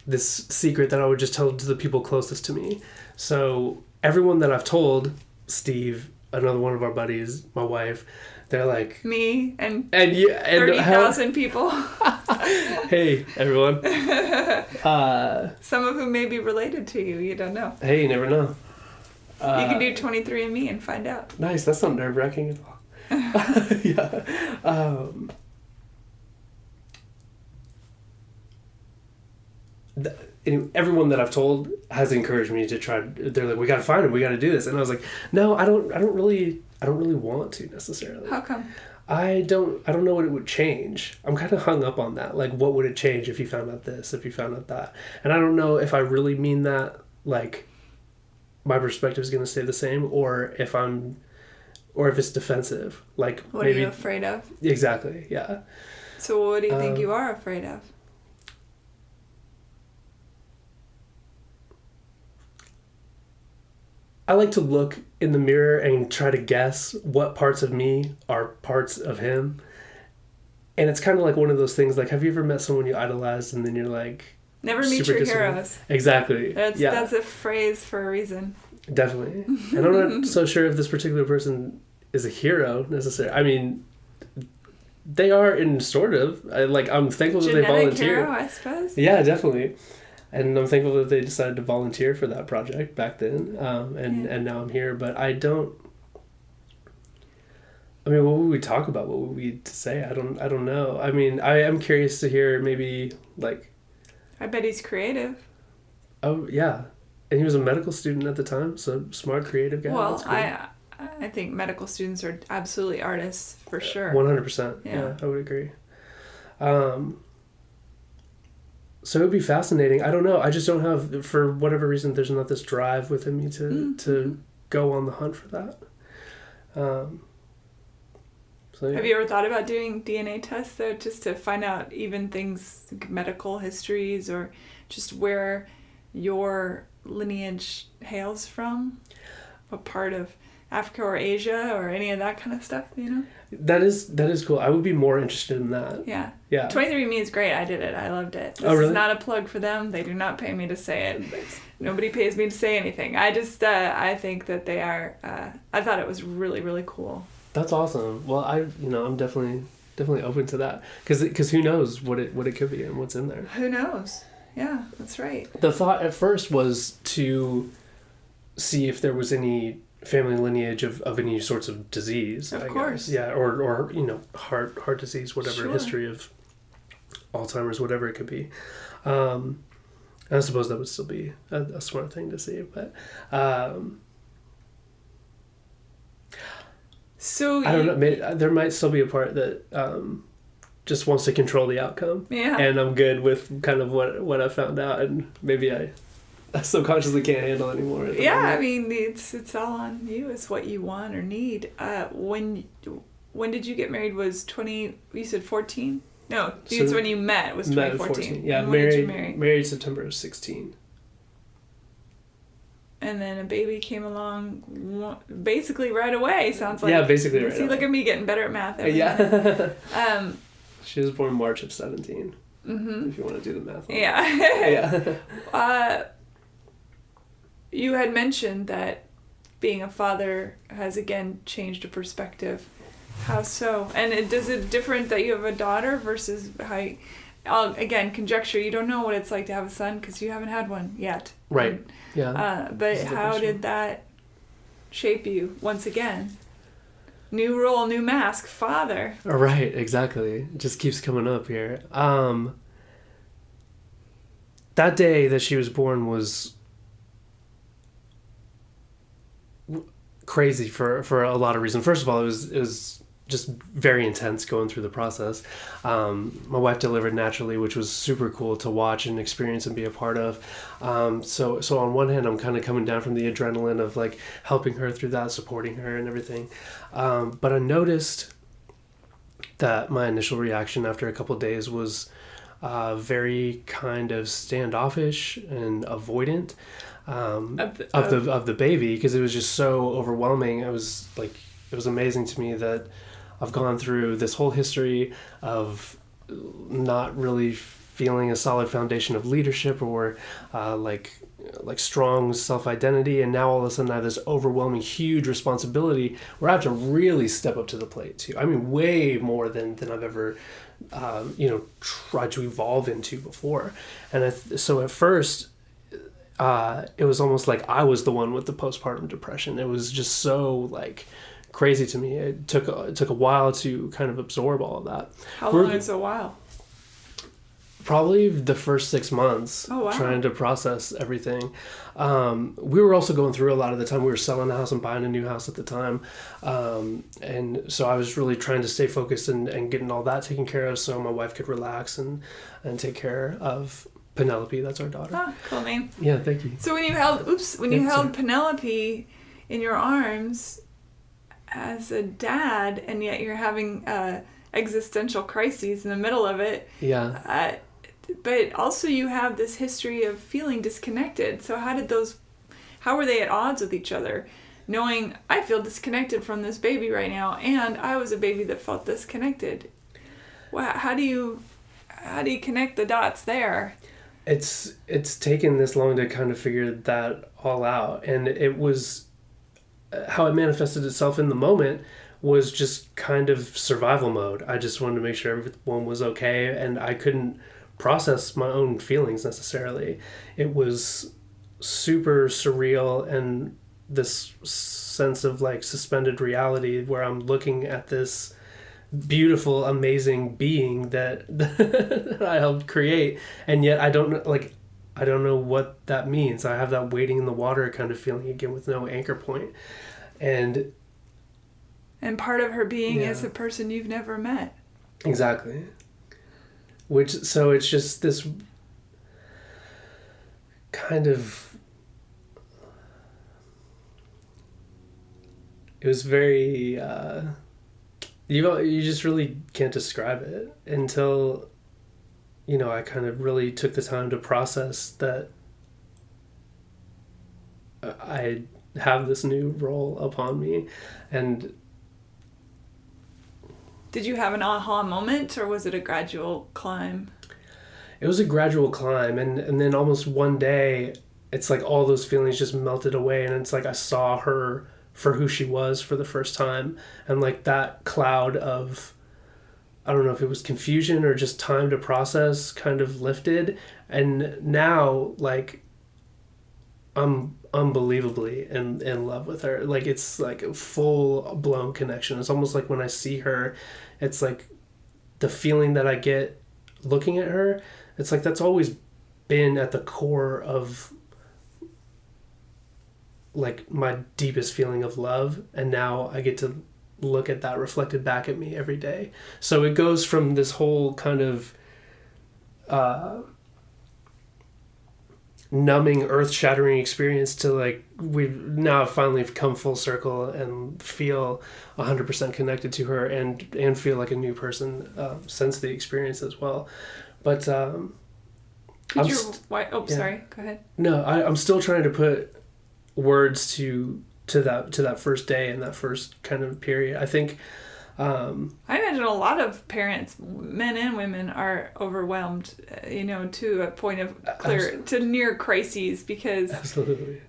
this secret that I would just tell to the people closest to me. So everyone that I've told, Steve, another one of our buddies, my wife, they're like... Me and you, and 30,000 people. Hey, everyone. Some of whom may be related to you. You don't know. Hey, you never know. You can do 23andMe and find out. Nice. That's not nerve-wracking at all. Yeah. Everyone that I've told has encouraged me to try. They're like, we got to find him. We got to do this. And I was like, no, I don't really want to necessarily. How come? I don't know what it would change. I'm kind of hung up on that. Like, what would it change if you found out this, if you found out that? And I don't know if I really mean that, like, my perspective is going to stay the same, or if it's defensive. Like, what maybe, are you afraid of? Exactly, yeah. So what do you think you are afraid of? I like to look in the mirror and try to guess what parts of me are parts of him. And it's kind of like one of those things, like, have you ever met someone you idolized and then you're like... Never meet your heroes. Exactly. That's a phrase for a reason. Definitely. And I'm not so sure if this particular person is a hero necessarily. I mean, they are in sort of. I'm thankful that they volunteered. Hero, I suppose. Yeah, definitely. And I'm thankful that they decided to volunteer for that project back then. And now I'm here. But I don't... I mean, what would we talk about? What would we say? I don't know. I mean, I am curious to hear maybe, like... I bet he's creative. Oh, yeah. And he was a medical student at the time, so smart, creative guy. Well, I think medical students are absolutely artists, for sure. 100%. Yeah, I would agree. So it would be fascinating. I don't know. I just don't have, for whatever reason, there's not this drive within me to go on the hunt for that. So, yeah. Have you ever thought about doing DNA tests, though, just to find out even things, like medical histories, or just where your lineage hails from? What part of Africa or Asia or any of that kind of stuff, you know? That is cool. I would be more interested in that. Yeah. Yeah. 23andMe is great. I did it. I loved it. This really? is not a plug for them. They do not pay me to say it. Nobody pays me to say anything. I just, I think that they are, I thought it was really, really cool. That's awesome. Well, I'm definitely open to that, because who knows what it could be and what's in there. Who knows? Yeah, that's right. The thought at first was to see if there was any family lineage of any sorts of disease. Of course. Yeah, or heart disease, whatever, history of Alzheimer's, whatever it could be. I suppose that would still be a smart thing to see, but. So I don't know. Maybe, there might still be a part that just wants to control the outcome. Yeah. And I'm good with kind of what I found out, and maybe I subconsciously can't handle anymore. Yeah, I mean, it's all on you. It's what you want or need. When did you get married? Was 20? You said 14? No, it's when you met. It was 2014. Yeah, when did you marry? Married September of 16. And then a baby came along basically right away, sounds like. Yeah, basically right away. See, look at me getting better at math. Yeah. She was born March of 17. Mm-hmm. If you want to do the math. Yeah. Yeah. You had mentioned that being a father has, again, changed a perspective. How so? And is it different that you have a daughter versus how... again, conjecture. You don't know what it's like to have a son because you haven't had one yet. Right. Yeah. But how did that shape you once again? New role, new mask, father. Right. Exactly. It just keeps coming up here. That day that she was born was crazy for a lot of reasons. First of all, it was just very intense going through the process. My wife delivered naturally, which was super cool to watch and experience and be a part of. So on one hand, I'm kind of coming down from the adrenaline of like helping her through that, supporting her and everything. But I noticed that my initial reaction after a couple of days was very kind of standoffish and avoidant of the baby, because it was just so overwhelming. It was amazing to me that I've gone through this whole history of not really feeling a solid foundation of leadership or like strong self-identity, and now all of a sudden I have this overwhelming huge responsibility where I have to really step up to the plate too. I mean, way more than I've ever tried to evolve into before. And so at first it was almost like I was the one with the postpartum depression. It was just so like crazy to me. It took a while to kind of absorb all of that. How long is a while? Probably the first 6 months. Oh, wow. Trying to process everything. We were also going through a lot of the time. We were selling a house and buying a new house at the time. And so I was really trying to stay focused and getting all that taken care of so my wife could relax and take care of Penelope. That's our daughter. Ah, cool name. Yeah, thank you. So when you held Penelope in your arms as a dad, and yet you're having existential crises in the middle of it. Yeah. But also you have this history of feeling disconnected. So how were they at odds with each other? Knowing I feel disconnected from this baby right now, and I was a baby that felt disconnected. How do you connect the dots there? It's taken this long to kind of figure that all out, and it was how it manifested itself in the moment was just kind of survival mode. I just wanted to make sure everyone was okay, and I couldn't process my own feelings necessarily. It was super surreal, and this sense of like suspended reality where I'm looking at this beautiful, amazing being that I helped create, and yet I don't know what that means. I have that wading in the water kind of feeling again with no anchor point. And part of her being is a person you've never met. Exactly. So it's just this kind of, it was very, you just really can't describe it until, I kind of really took the time to process that I have this new role upon me. And did you have an aha moment, or was it a gradual climb? It was a gradual climb, and then almost one day, it's like all those feelings just melted away, and it's like I saw her for who she was for the first time, and like that cloud of, I don't know if it was confusion or just time to process, kind of lifted, and now like I'm unbelievably in love with her. Like it's like a full blown connection. It's almost like when I see her, it's like the feeling that I get looking at her, it's like that's always been at the core of like my deepest feeling of love, and now I get to look at that reflected back at me every day. So it goes from this whole kind of numbing, earth-shattering experience to like we've now finally come full circle and feel 100% connected to her and feel like a new person since the experience as well. But sorry, go ahead. No, I'm still trying to put words to that first day and that first kind of period. I think I imagine a lot of parents, men and women, are overwhelmed, to a point of to near crises, because absolutely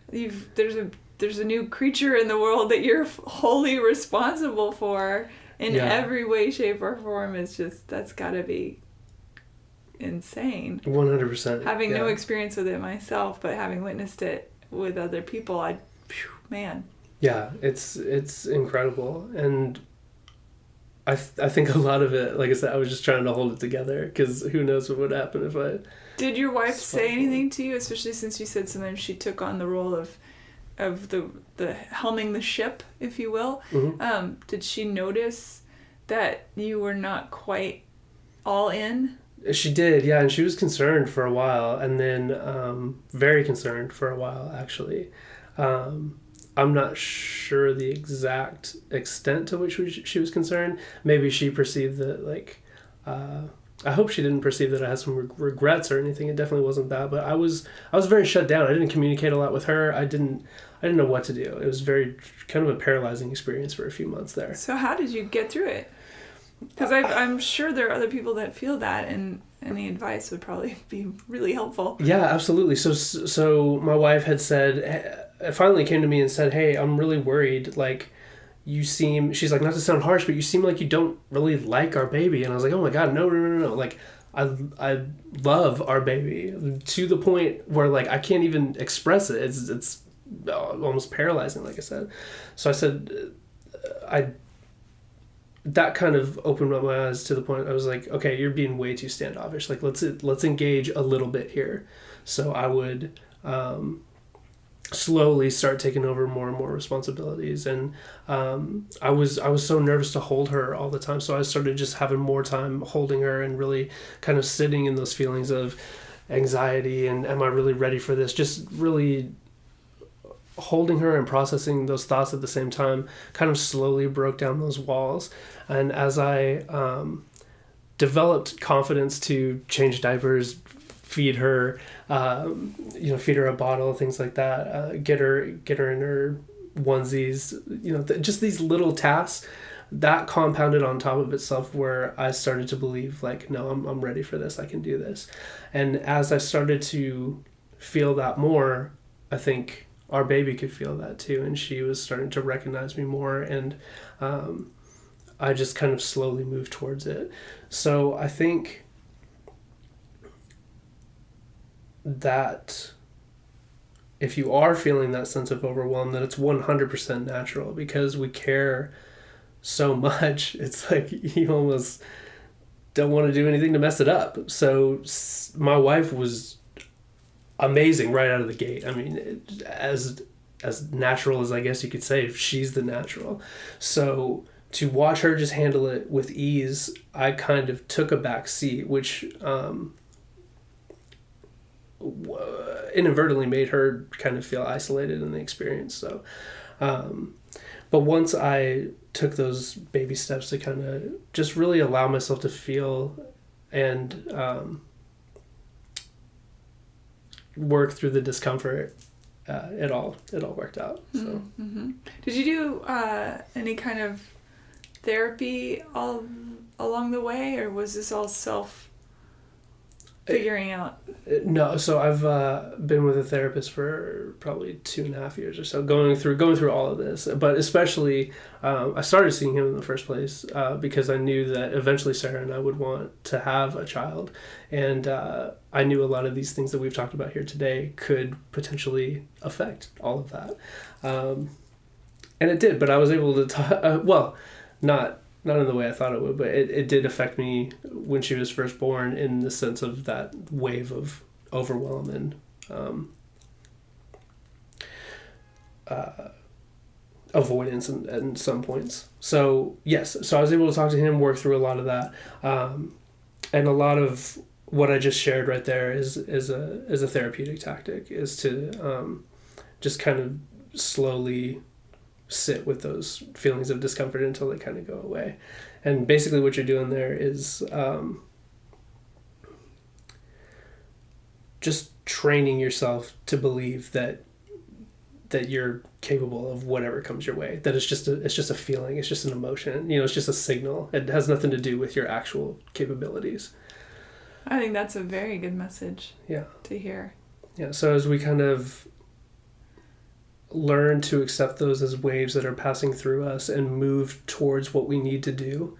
there's a new creature in the world that you're wholly responsible for in every way, shape, or form. It's just, that's got to be insane. 100%. Having no experience with it myself, but having witnessed it with other people, man. Yeah, it's incredible. And I think a lot of it, like I said, I was just trying to hold it together, because who knows what would happen if I... Did your wife say anything to you, especially since you said sometimes she took on the role of the helming the ship, if you will? Mm-hmm. Did she notice that you were not quite all in? She did, yeah, and she was concerned for a while, and then very concerned for a while, actually. I'm not sure the exact extent to which she was concerned. Maybe she perceived that, like, I hope she didn't perceive that I had some regrets or anything. It definitely wasn't that, but I was very shut down. I didn't communicate a lot with her. I didn't know what to do. It was very kind of a paralyzing experience for a few months there. So how did you get through it? Because I'm sure there are other people that feel that, and any advice would probably be really helpful. Yeah, absolutely. So my wife had said, finally came to me and said, "Hey, I'm really worried. Like, you seem," she's like, "not to sound harsh, but you seem like you don't really like our baby." And I was like, "Oh my God, no. Like, I love our baby to the point where, like, I can't even express it. It's almost paralyzing, like I said." So I said, that kind of opened up my eyes to the point I was like, okay, you're being way too standoffish. Like, let's engage a little bit here. So I would slowly start taking over more and more responsibilities, and I was so nervous to hold her all the time. So I started just having more time holding her and really kind of sitting in those feelings of anxiety and am I really ready for this? Just really holding her and processing those thoughts at the same time kind of slowly broke down those walls. And as I developed confidence to change diapers, feed her, feed her a bottle, things like that, get her in her onesies, just these little tasks, that compounded on top of itself where I started to believe, like, no, I'm ready for this. I can do this. And as I started to feel that more, I think our baby could feel that too, and she was starting to recognize me more, and I just kind of slowly moved towards it. So I think that if you are feeling that sense of overwhelm, that it's 100% natural, because we care so much. It's like you almost don't want to do anything to mess it up. So my wife was amazing right out of the gate. I mean, as natural as I guess you could say, she's the natural. So to watch her just handle it with ease, I kind of took a back seat, which inadvertently made her kind of feel isolated in the experience. So, but once I took those baby steps to kind of just really allow myself to feel and work through the discomfort, it all worked out. So, Did you do any kind of therapy all along the way, or was this all self figuring out? No, so I've been with a therapist for probably 2.5 years or so, going through all of this. But especially, I started seeing him in the first place because I knew that eventually Sarah and I would want to have a child, and I knew a lot of these things that we've talked about here today could potentially affect all of that, and it did. But I was able to talk. Not in the way I thought it would, but it did affect me when she was first born, in the sense of that wave of overwhelm and avoidance and some points. So yes, so I was able to talk to him, work through a lot of that, and a lot of what I just shared right there is a therapeutic tactic, is to just kind of slowly sit with those feelings of discomfort until they kind of go away. And basically what you're doing there is just training yourself to believe that you're capable of whatever comes your way, that it's just a feeling, it's just an emotion, it's just a signal. It has nothing to do with your actual capabilities. I think that's a very good message to hear. Yeah, so as we kind of learn to accept those as waves that are passing through us and move towards what we need to do,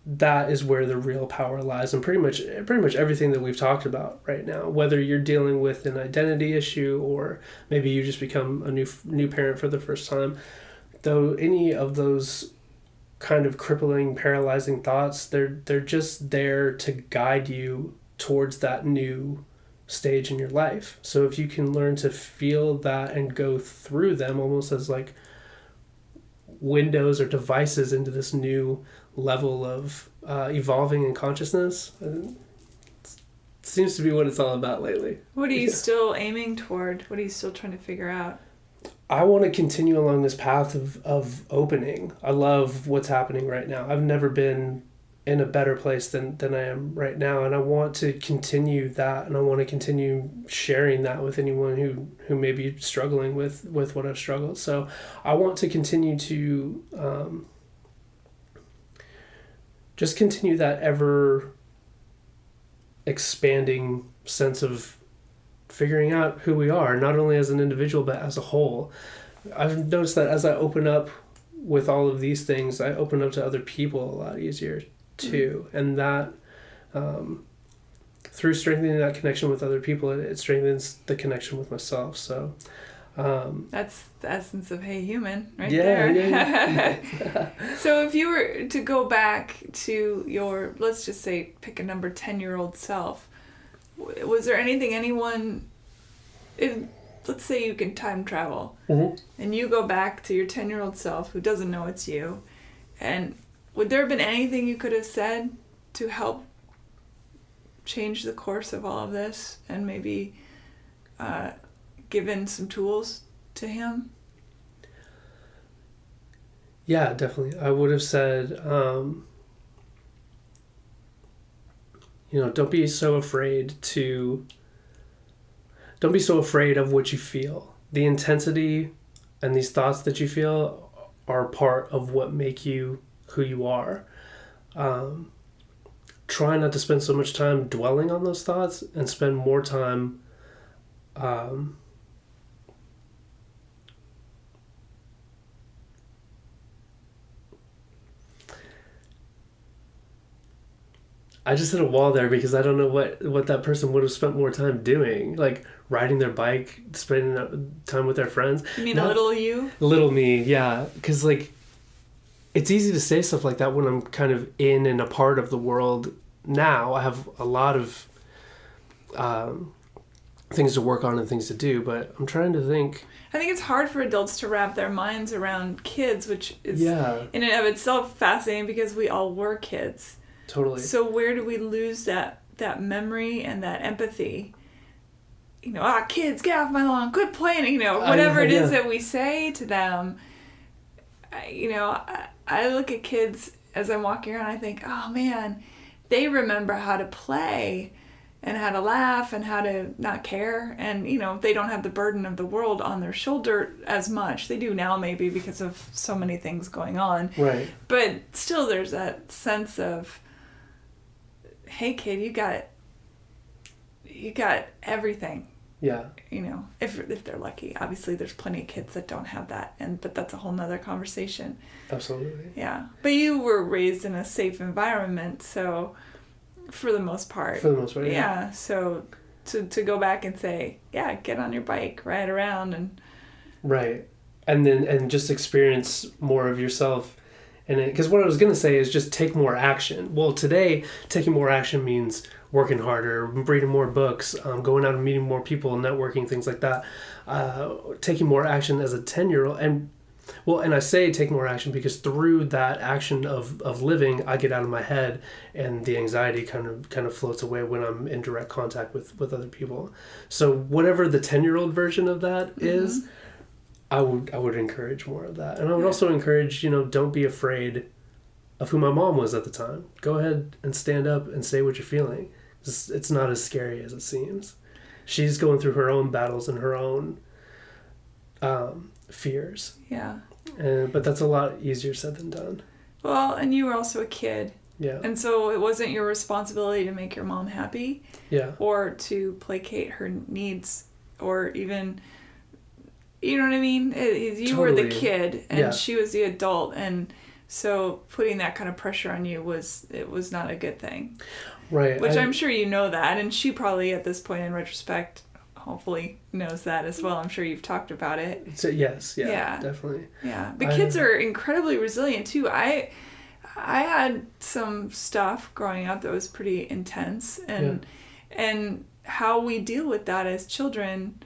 that is where the real power lies. And pretty much everything that we've talked about right now, whether you're dealing with an identity issue or maybe you just become a new parent for the first time, though any of those kind of crippling, paralyzing thoughts, they're just there to guide you towards that new stage in your life. So if you can learn to feel that and go through them almost as like windows or devices into this new level of evolving in consciousness, it seems to be what it's all about lately. What are you still aiming toward? What are you still trying to figure out? I want to continue along this path of opening. I love what's happening right now. I've never been in a better place than I am right now, and I want to continue that, and I want to continue sharing that with anyone who may be struggling with what I've struggled. So I want to continue to just continue that ever expanding sense of figuring out who we are, not only as an individual but as a whole. I've noticed that as I open up with all of these things, I open up to other people a lot easier too. And that through strengthening that connection with other people, it strengthens the connection with myself. So that's the essence of Hey Human right there. Yeah. So if you were to go back to your, let's just say, pick a number, 10-year-old self, was there anyone, let's say you can time travel, and you go back to your 10-year-old self who doesn't know it's you, and would there have been anything you could have said to help change the course of all of this, and maybe given some tools to him? Yeah, definitely. I would have said, don't be so afraid of what you feel. The intensity and these thoughts that you feel are part of what make you who you are. Try not to spend so much time dwelling on those thoughts, and spend more time I just hit a wall there because I don't know what that person would have spent more time doing, like riding their bike, spending time with their friends. You mean little you? Little me, yeah. Because it's easy to say stuff like that when I'm kind of in and a part of the world now. I have a lot of things to work on and things to do, but I'm trying to think. I think it's hard for adults to wrap their minds around kids, which is in and of itself fascinating because we all were kids. Totally. So where do we lose that memory and that empathy? Kids, get off my lawn, quit playing, whatever it is that we say to them. I look at kids as I'm walking around, I think, oh man, they remember how to play and how to laugh and how to not care. And, they don't have the burden of the world on their shoulder as much. They do now maybe because of so many things going on. Right. But still there's that sense of, hey kid, you got everything. Yeah. If they're lucky. Obviously there's plenty of kids that don't have that, but that's a whole nother conversation. Absolutely. Yeah. But you were raised in a safe environment, so for the most part. Yeah. So to go back and say, yeah, get on your bike, ride around and right. And just experience more of yourself. Because what I was going to say is just take more action. Well, today, taking more action means working harder, reading more books, going out and meeting more people, networking, things like that. Taking more action as a 10-year-old. And I say take more action because through that action of living, I get out of my head and the anxiety kind of floats away when I'm in direct contact with other people. So whatever the 10-year-old version of that is, I would encourage more of that. And I would also encourage, don't be afraid of who my mom was at the time. Go ahead and stand up and say what you're feeling. It's not as scary as it seems. She's going through her own battles and her own fears. Yeah. But that's a lot easier said than done. Well, and you were also a kid. Yeah. And so it wasn't your responsibility to make your mom happy. Yeah. Or to placate her needs or even... You know what I mean? You were the kid, and she was the adult, and so putting that kind of pressure on you was not a good thing. Right. Which I'm sure you know that, and she probably at this point in retrospect, hopefully knows that as well. I'm sure you've talked about it. So, yes. Yeah. Definitely. Yeah. But kids are incredibly resilient too. I had some stuff growing up that was pretty intense, and how we deal with that as children.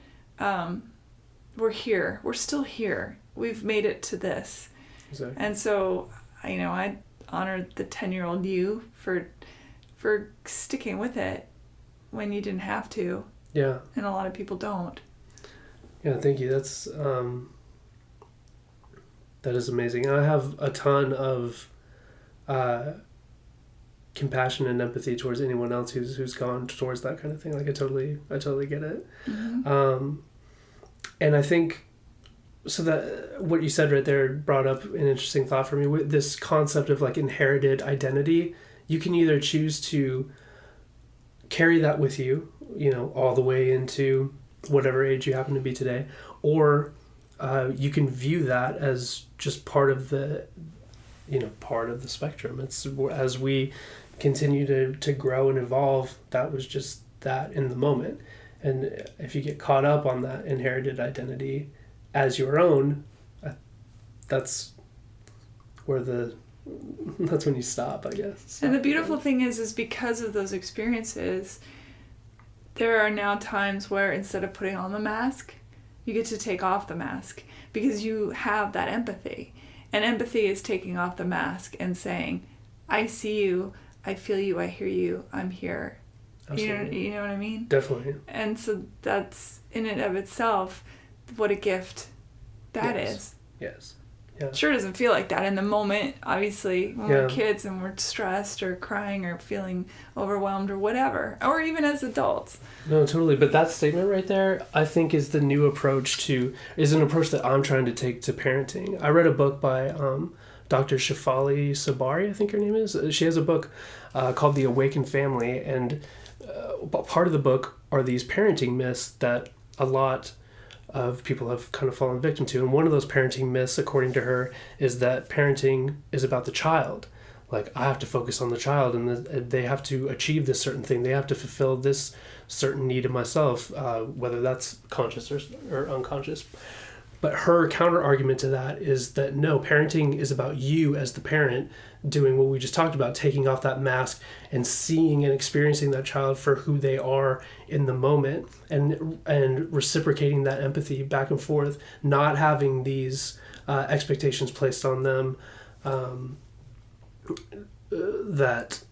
We're here. We're still here. We've made it to this. Exactly. And so, I honor the 10-year-old you for sticking with it when you didn't have to. Yeah. And a lot of people don't. Yeah, thank you. That's That is amazing. And I have a ton of compassion and empathy towards anyone else who's gone towards that kind of thing. Like I totally get it. Mm-hmm. And I think so that what you said right there brought up an interesting thought for me with this concept of like inherited identity. You can either choose to carry that with you, all the way into whatever age you happen to be today, or you can view that as just part of the spectrum. It's as we continue to grow and evolve, that was just that in the moment. And if you get caught up on that inherited identity as your own, that's when you stop, I guess. And the beautiful thing is because of those experiences, there are now times where instead of putting on the mask, you get to take off the mask because you have that empathy. And empathy is taking off the mask and saying, I see you, I feel you, I hear you, I'm here. Absolutely. You know what I mean? Definitely. And so that's, in and of itself, what a gift that is. Yes. Yeah. Sure doesn't feel like that in the moment, obviously, when we're kids and we're stressed or crying or feeling overwhelmed or whatever, or even as adults. No, totally. But that statement right there, I think is an approach that I'm trying to take to parenting. I read a book by Dr. Shefali Sabari, I think her name is. She has a book called The Awakened Family, and part of the book are these parenting myths that a lot of people have kind of fallen victim to. And one of those parenting myths, according to her, is that parenting is about the child. Like, I have to focus on the child, and they have to achieve this certain thing. They have to fulfill this certain need of myself, whether that's conscious or unconscious. But her counter argument to that is that no, parenting is about you as the parent doing what we just talked about, taking off that mask and seeing and experiencing that child for who they are in the moment, and reciprocating that empathy back and forth, not having these expectations placed on them that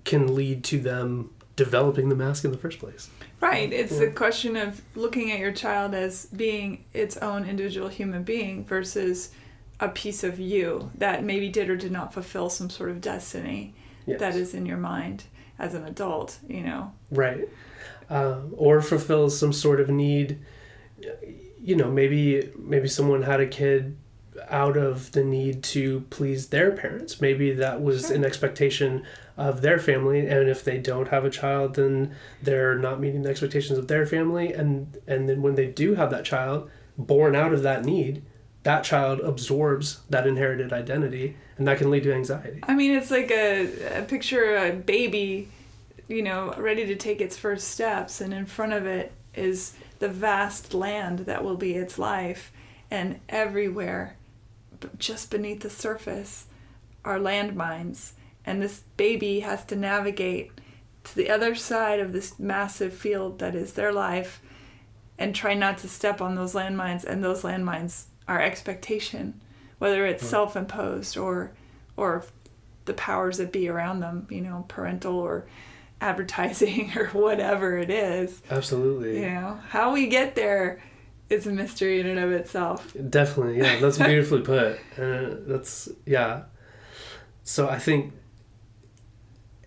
can lead to them developing the mask in the first place. Right. It's the question of looking at your child as being its own individual human being versus a piece of you that maybe did or did not fulfill some sort of destiny that is in your mind as an adult, Right. Or fulfills some sort of need. Maybe someone had a kid out of the need to please their parents. Maybe that was an expectation of their family, and if they don't have a child, then they're not meeting the expectations of their family, and then when they do have that child born out of that need, that child absorbs that inherited identity, and that can lead to anxiety. I mean, it's like a picture of a baby, ready to take its first steps, and in front of it is the vast land that will be its life, and everywhere just beneath the surface are landmines, and this baby has to navigate to the other side of this massive field that is their life and try not to step on those landmines, and those landmines are expectation, whether it's self-imposed or the powers that be around them, parental or advertising or whatever it is. Absolutely. How we get there is a mystery in and of itself. Definitely, yeah. That's beautifully put. So I think,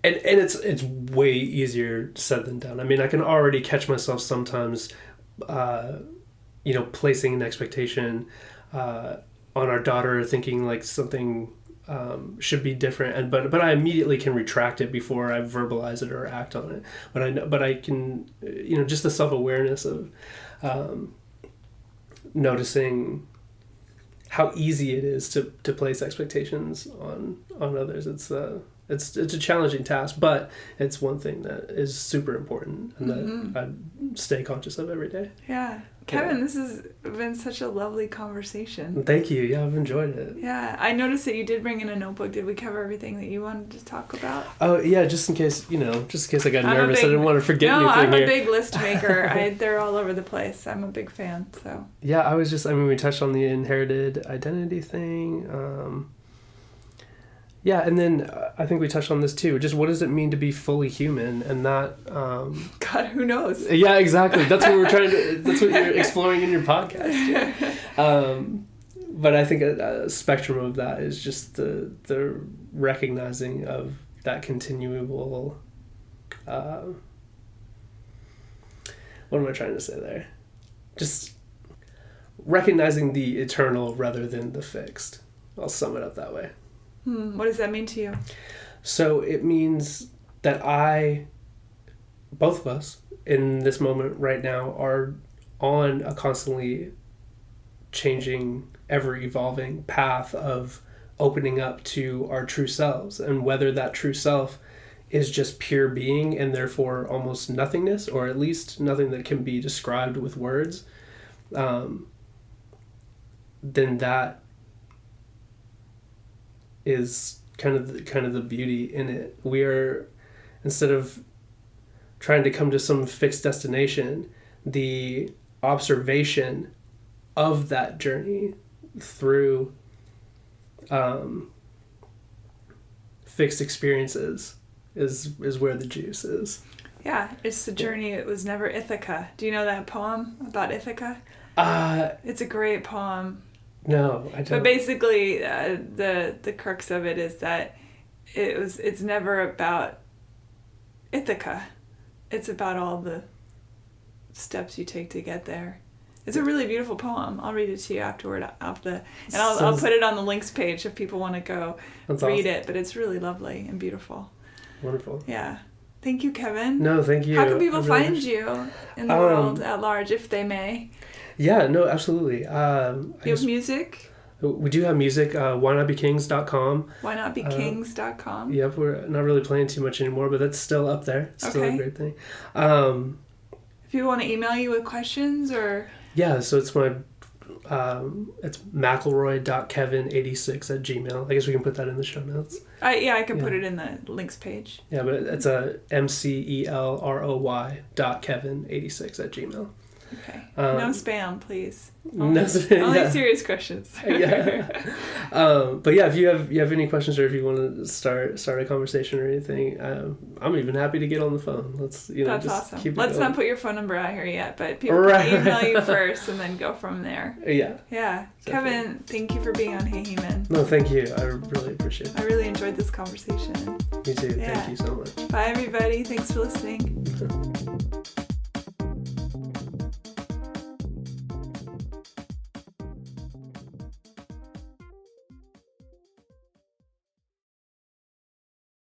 and it's way easier said than done. I mean, I can already catch myself sometimes, placing an expectation on our daughter, thinking like something should be different, but I immediately can retract it before I verbalize it or act on it. But I can, just the self-awareness of noticing how easy it is to place expectations on others. It's a challenging task, but it's one thing that is super important and that I stay conscious of every day. Yeah. Kevin, this has been such a lovely conversation. Thank you. Yeah, I've enjoyed it. Yeah. I noticed that you did bring in a notebook. Did we cover everything that you wanted to talk about? Oh, yeah, just in case I got nervous. I didn't want to forget anything here. No, I'm a big list maker. They're all over the place. I'm a big fan, so. Yeah, we touched on the inherited identity thing. Yeah, and then I think we touched on this too. Just what does it mean to be fully human, and that. God, who knows? Yeah, exactly. That's what that's what you're exploring in your podcast. But I think a spectrum of that is just the recognizing of that continual. What am I trying to say there? Just recognizing the eternal rather than the fixed. I'll sum it up that way. What does that mean to you? So it means that both of us in this moment right now are on a constantly changing, ever evolving path of opening up to our true selves, and whether that true self is just pure being and therefore almost nothingness, or at least nothing that can be described with words, then that is kind of the beauty in it. We are, instead of trying to come to some fixed destination, the observation of that journey through fixed experiences is where the juice is. Yeah, it's the journey. It was never Ithaca. Do you know that poem about Ithaca? It's a great poem. No, I don't. But basically, the crux of it is that it's never about Ithaca. It's about all the steps you take to get there. It's a really beautiful poem. I'll read it to you afterward. I'll put it on the links page if people want to go read it. But it's really lovely and beautiful. Wonderful. Yeah. Thank you, Kevin. No, thank you. How can people find you in the world at large, if they may? Yeah, no, absolutely. You have music? We do have music, whynotbekings.com. Whynotbekings.com. Yep, we're not really playing too much anymore, but that's still up there. It's still a great thing. If people want to email you with questions or... Yeah, so it's my... it's McElroy.kevin86@gmail. I guess we can put that in the show notes. I can put it in the links page. Yeah, but it's a McElroy.kevin86@gmail. Okay. No spam, please. Only serious questions. Yeah. But yeah, if you have any questions or if you want to start a conversation or anything, I'm even happy to get on the phone. That's just awesome. Let's not put your phone number out here yet, but people can email you first and then go from there. Yeah. Yeah. Definitely. Kevin, thank you for being on Hey Human. No, thank you. I really appreciate it. I really enjoyed this conversation. Me too. Yeah. Thank you so much. Bye, everybody. Thanks for listening.